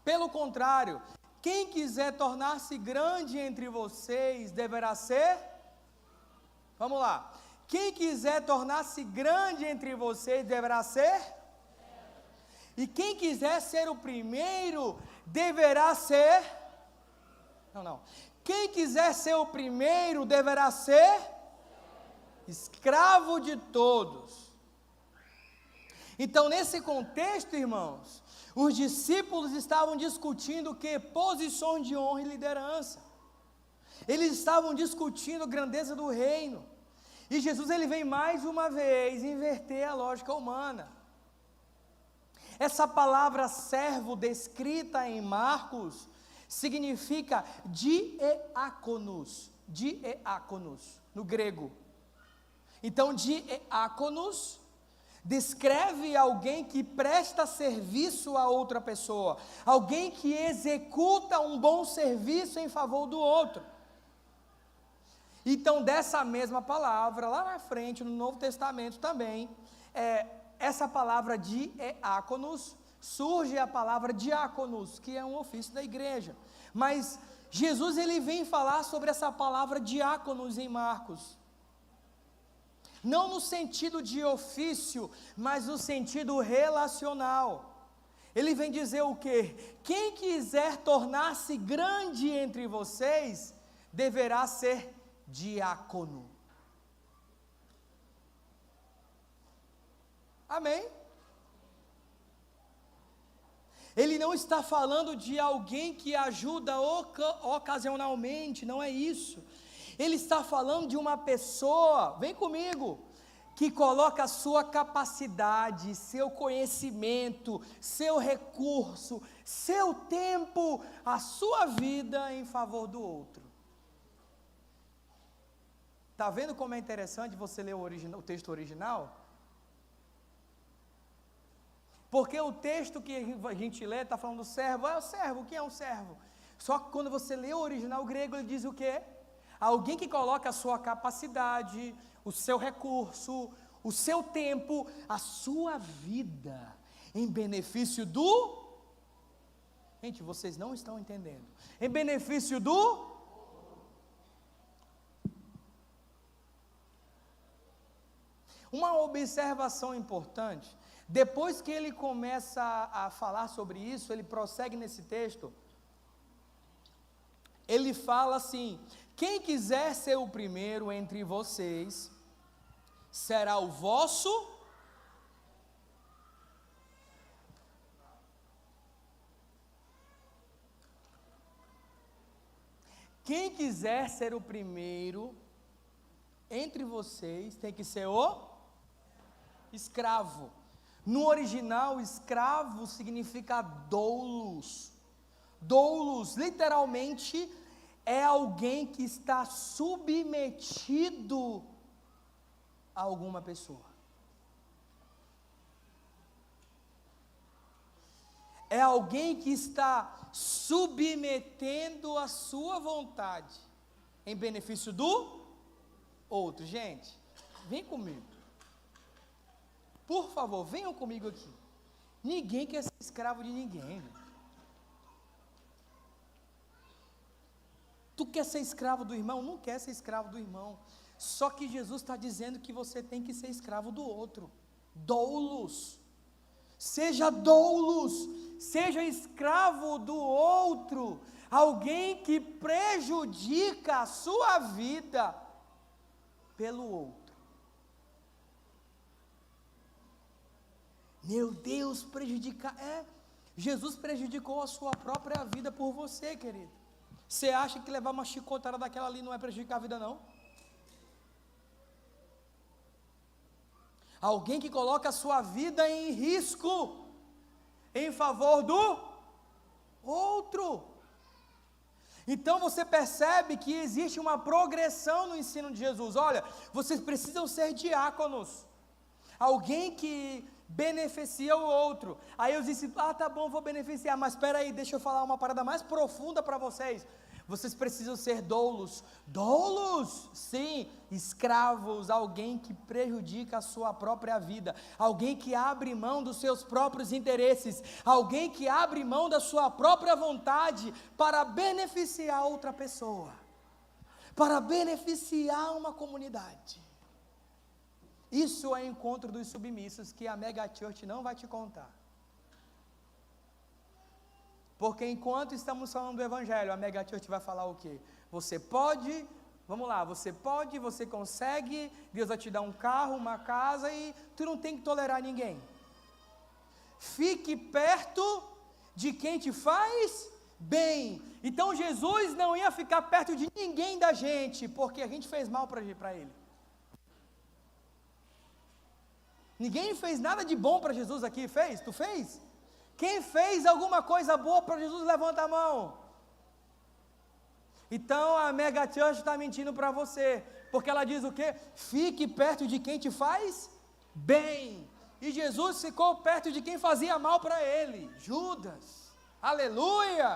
Pelo contrário, quem quiser tornar-se grande entre vocês deverá ser. Vamos lá. Quem quiser tornar-se grande entre vocês deverá ser. E quem quiser ser o primeiro deverá ser. Não. Quem quiser ser o primeiro deverá ser escravo de todos. Então, nesse contexto, irmãos, os discípulos estavam discutindo que posições de honra e liderança. Eles estavam discutindo a grandeza do reino. E Jesus, ele vem mais uma vez inverter a lógica humana. Essa palavra servo descrita em Marcos significa diáconos, no grego. Então, diáconos descreve alguém que presta serviço a outra pessoa, alguém que executa um bom serviço em favor do outro. Então, dessa mesma palavra, lá na frente, no Novo Testamento também, essa palavra diáconos, surge a palavra diáconos, que é um ofício da igreja. Mas Jesus, ele vem falar sobre essa palavra diáconos em Marcos. Não no sentido de ofício, mas no sentido relacional. Ele vem dizer o quê? Quem quiser tornar-se grande entre vocês, deverá ser diácono. Amém? Ele não está falando de alguém que ajuda ocasionalmente, não é isso. Ele está falando de uma pessoa, vem comigo, que coloca a sua capacidade, seu conhecimento, seu recurso, seu tempo, a sua vida em favor do outro. Está vendo como é interessante você ler o texto original? Porque o texto que a gente lê está falando do servo, o servo, o que é um servo? Só que quando você lê o original grego, ele diz o quê? Alguém que coloca a sua capacidade, o seu recurso, o seu tempo, a sua vida, em benefício do... Gente, vocês não estão entendendo. Em benefício do... Uma observação importante, depois que ele começa a falar sobre isso, ele prossegue nesse texto, ele fala assim: quem quiser ser o primeiro entre vocês, será o vosso. Quem quiser ser o primeiro entre vocês, tem que ser o escravo. No original, escravo significa doulos. Doulos, literalmente, é alguém que está submetido a alguma pessoa. É alguém que está submetendo a sua vontade em benefício do outro. Gente, vem comigo. Por favor, venham comigo aqui. Ninguém quer ser escravo de ninguém. Tu quer ser escravo do irmão? Não quer ser escravo do irmão. Só que Jesus está dizendo que você tem que ser escravo do outro. Doulos. Seja doulos. Seja escravo do outro. Alguém que prejudica a sua vida pelo outro. Meu Deus, prejudicar. Jesus prejudicou a sua própria vida por você, querido. Você acha que levar uma chicotada daquela ali não é prejudicar a vida, não? Alguém que coloca a sua vida em risco, em favor do outro. Então você percebe que existe uma progressão no ensino de Jesus. Olha, vocês precisam ser diáconos. Alguém que beneficia o outro. Aí eu disse, tá bom, vou beneficiar, mas espera aí, deixa eu falar uma parada mais profunda para vocês. Vocês precisam ser doulos. Doulos? Sim, escravos, alguém que prejudica a sua própria vida, alguém que abre mão dos seus próprios interesses, alguém que abre mão da sua própria vontade para beneficiar outra pessoa, para beneficiar uma comunidade. Isso é encontro dos submissos que a Mega Church não vai te contar. Porque enquanto estamos falando do Evangelho, a Mega Church vai falar o quê? Você pode, vamos lá, você pode, você consegue, Deus vai te dar um carro, uma casa e tu não tem que tolerar ninguém. Fique perto de quem te faz bem. Então Jesus não ia ficar perto de ninguém da gente, porque a gente fez mal para ele. Ninguém fez nada de bom para Jesus aqui, fez? Tu fez? Quem fez alguma coisa boa para Jesus, levanta a mão. Então a Mega Church está mentindo para você, porque ela diz o quê? Fique perto de quem te faz bem. E Jesus ficou perto de quem fazia mal para ele, Judas. Aleluia!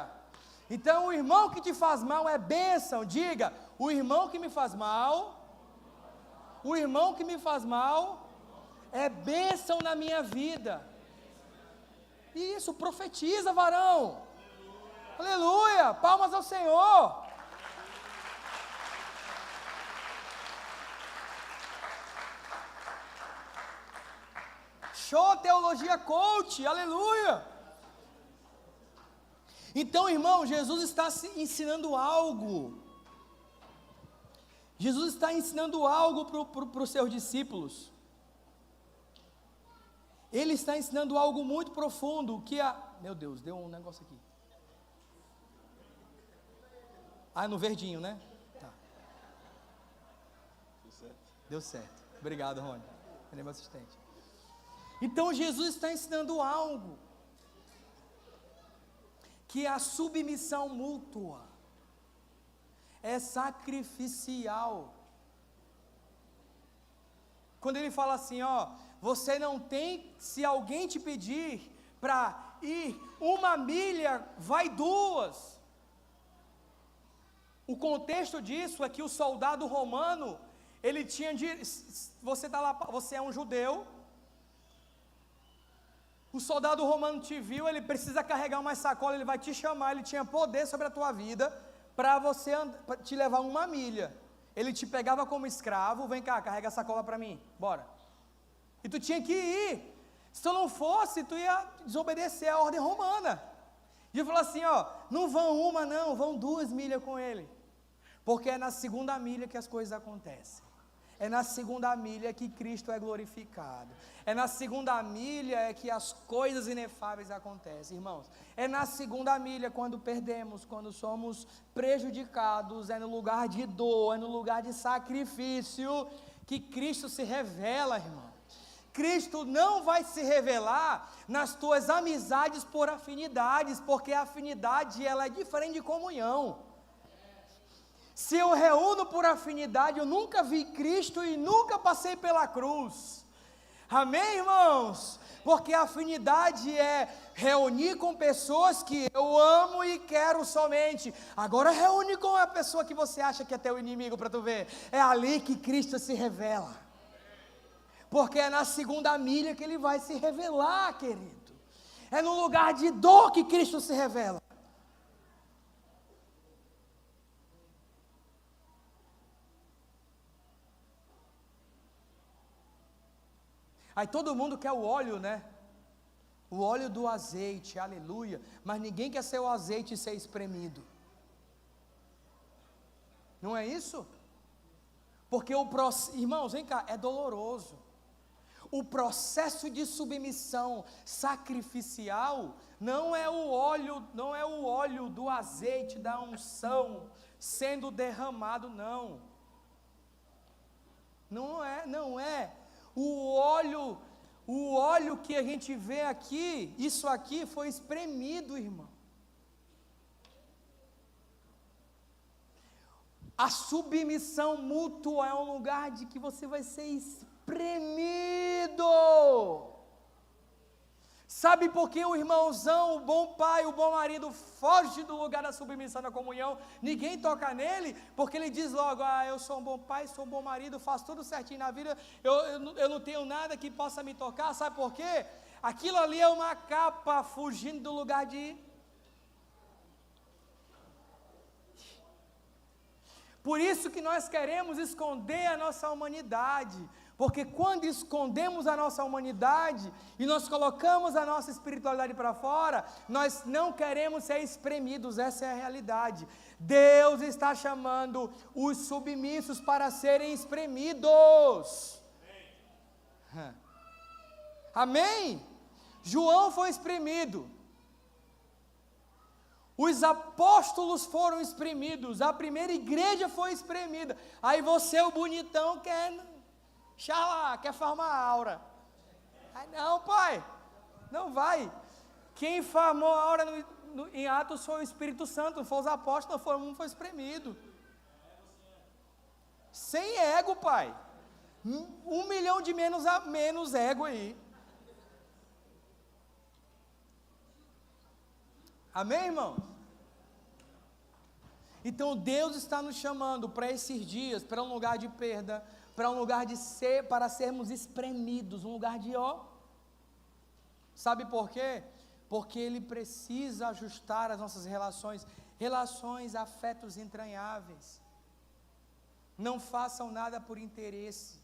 Então o irmão que te faz mal é bênção. Diga, o irmão que me faz mal, o irmão que me faz mal é bênção na minha vida. Isso, profetiza, varão. Aleluia, palmas ao Senhor. Show teologia coach, aleluia. Então, irmão, Jesus está ensinando algo. Jesus está ensinando algo para os seus discípulos. Ele está ensinando algo muito profundo, que meu Deus, deu um negócio aqui. No verdinho, né? Tá. Deu certo. Obrigado, Rony. Ele é meu assistente. Então Jesus está ensinando algo, que a submissão mútua é sacrificial. Quando ele fala assim, você não tem, se alguém te pedir para ir 1 milha, vai 2. O contexto disso é que o soldado romano, ele tinha você está lá, você é um judeu, o soldado romano te viu, ele precisa carregar uma sacola, ele vai te chamar, ele tinha poder sobre a tua vida, para você pra te levar 1 milha. Ele te pegava como escravo, vem cá, carrega a sacola para mim, bora. E tu tinha que ir. Se tu não fosse, tu ia desobedecer a ordem romana. E ele falou assim, não vão 1 não, vão 2 milhas com ele. Porque é na 2ª milha que as coisas acontecem. É na 2ª milha que Cristo é glorificado. É na 2ª milha é que as coisas inefáveis acontecem, irmãos. É na 2ª milha quando perdemos, quando somos prejudicados, é no lugar de dor, é no lugar de sacrifício que Cristo se revela, irmão. Cristo não vai se revelar nas tuas amizades por afinidades, porque a afinidade ela é diferente de comunhão. Se eu reúno por afinidade, eu nunca vi Cristo e nunca passei pela cruz. Amém, irmãos? Porque a afinidade é reunir com pessoas que eu amo e quero somente. Agora reúne com a pessoa que você acha que é teu inimigo para tu ver. É ali que Cristo se revela. Porque é na 2ª milha que ele vai se revelar, querido. É no lugar de dor que Cristo se revela. Aí todo mundo quer o óleo, né? O óleo do azeite, aleluia. Mas ninguém quer ser o azeite e ser espremido. Não é isso? Porque irmãos, vem cá, é doloroso. O processo de submissão sacrificial não é o óleo do azeite da unção sendo derramado, não. Não é. O óleo que a gente vê aqui, isso aqui foi espremido, irmão. A submissão mútua é um lugar de que você vai ser espremido. Sabe por que o irmãozão, o bom pai, o bom marido foge do lugar da submissão da comunhão? Ninguém toca nele, porque ele diz logo, eu sou um bom pai, sou um bom marido, faço tudo certinho na vida, eu não tenho nada que possa me tocar. Sabe por quê? Aquilo ali é uma capa fugindo do lugar de... Por isso que nós queremos esconder a nossa humanidade, porque quando escondemos a nossa humanidade e nós colocamos a nossa espiritualidade para fora, nós não queremos ser espremidos, essa é a realidade. Deus está chamando os submissos para serem espremidos. Amém? João foi espremido. Os apóstolos foram espremidos, a primeira igreja foi espremida. Aí você, o bonitão, quer formar aura. Aí não, pai, não vai. Quem formou a aura em Atos foi o Espírito Santo, não foi os apóstolos, não foi espremido. Sem ego, pai. 1 milhão de menos ego aí. Amém, irmão? Então Deus está nos chamando para esses dias, para um lugar de perda, para um lugar para sermos espremidos, um lugar de Sabe por quê? Porque Ele precisa ajustar as nossas relações, afetos entranháveis. Não façam nada por interesse,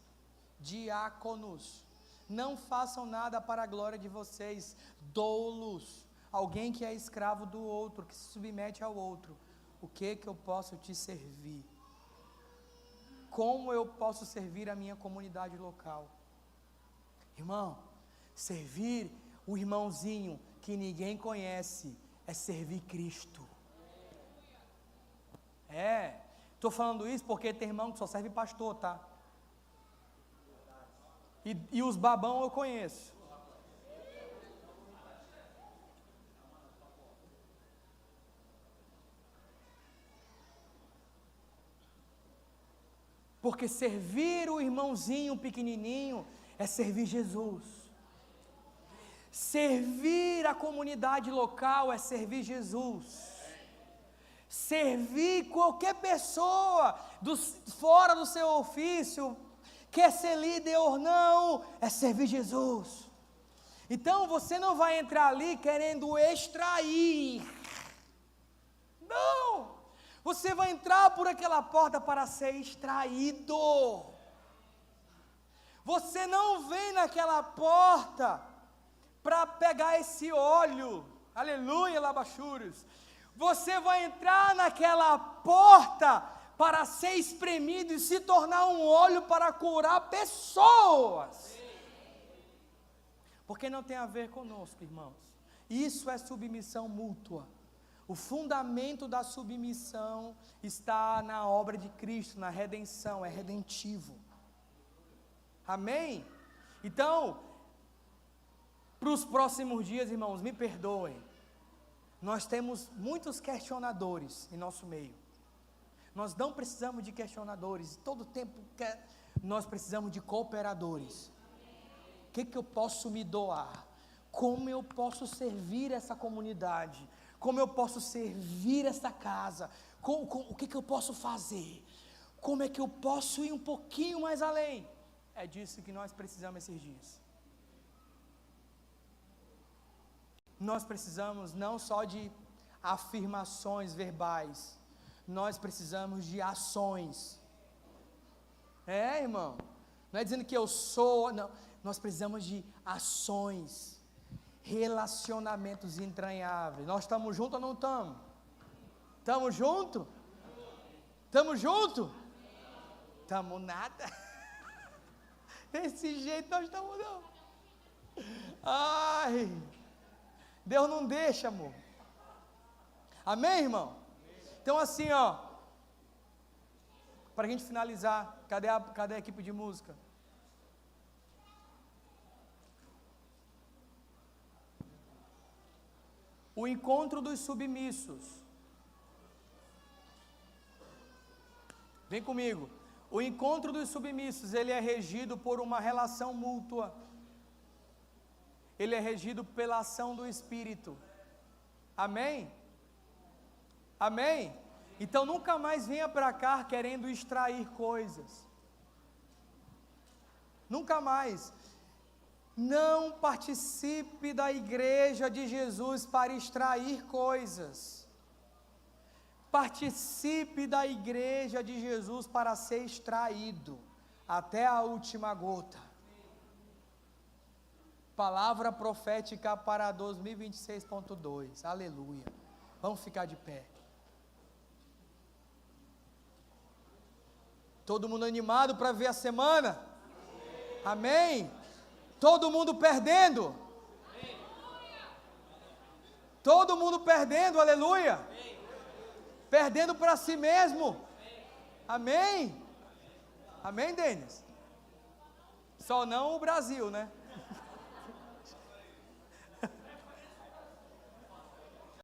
diáconos, não façam nada para a glória de vocês, doulos. Alguém que é escravo do outro, que se submete ao outro. O que eu posso te servir? Como eu posso servir a minha comunidade local? Irmão, servir o irmãozinho que ninguém conhece é servir Cristo. Estou falando isso porque tem irmão que só serve pastor, tá? E os babão eu conheço. Porque servir o irmãozinho pequenininho é servir Jesus. Servir a comunidade local é servir Jesus. Servir qualquer pessoa fora do seu ofício, quer ser líder ou não, é servir Jesus. Então você não vai entrar ali querendo extrair. Não! Você vai entrar por aquela porta para ser extraído. Você não vem naquela porta para pegar esse óleo. Aleluia, labachúrios. Você vai entrar naquela porta para ser espremido e se tornar um óleo para curar pessoas. Porque não tem a ver conosco, irmãos. Isso é submissão mútua. O fundamento da submissão está na obra de Cristo, na redenção, é redentivo. Amém? Então, para os próximos dias, irmãos, me perdoem. Nós temos muitos questionadores em nosso meio. Nós não precisamos de questionadores, todo tempo nós precisamos de cooperadores. O que eu posso me doar? Como eu posso servir essa comunidade? Como eu posso servir essa casa? O que eu posso fazer? Como é que eu posso ir um pouquinho mais além? É disso que nós precisamos esses dias. Nós precisamos não só de afirmações verbais, nós precisamos de ações. Irmão, não é dizendo que eu sou, não, nós precisamos de ações. Relacionamentos entranháveis. Nós estamos juntos ou não estamos? Estamos juntos? Estamos juntos? Estamos nada. Desse jeito nós estamos não. Ai, Deus não deixa, amor. Amém, irmão? Então assim, ó, para a gente finalizar, cadê a equipe de música? O encontro dos submissos. Vem comigo. O encontro dos submissos, ele é regido por uma relação mútua. Ele é regido pela ação do Espírito. Amém? Amém? Então nunca mais venha para cá querendo extrair coisas. Nunca mais. Não participe da igreja de Jesus para extrair coisas. Participe da igreja de Jesus para ser extraído até a última gota. Palavra profética para 2026.2. Aleluia. Vamos ficar de pé. Todo mundo animado para ver a semana? Amém? Todo mundo perdendo? Todo mundo perdendo, aleluia? Perdendo para si mesmo. Amém? Amém, Denis? Só não o Brasil, né?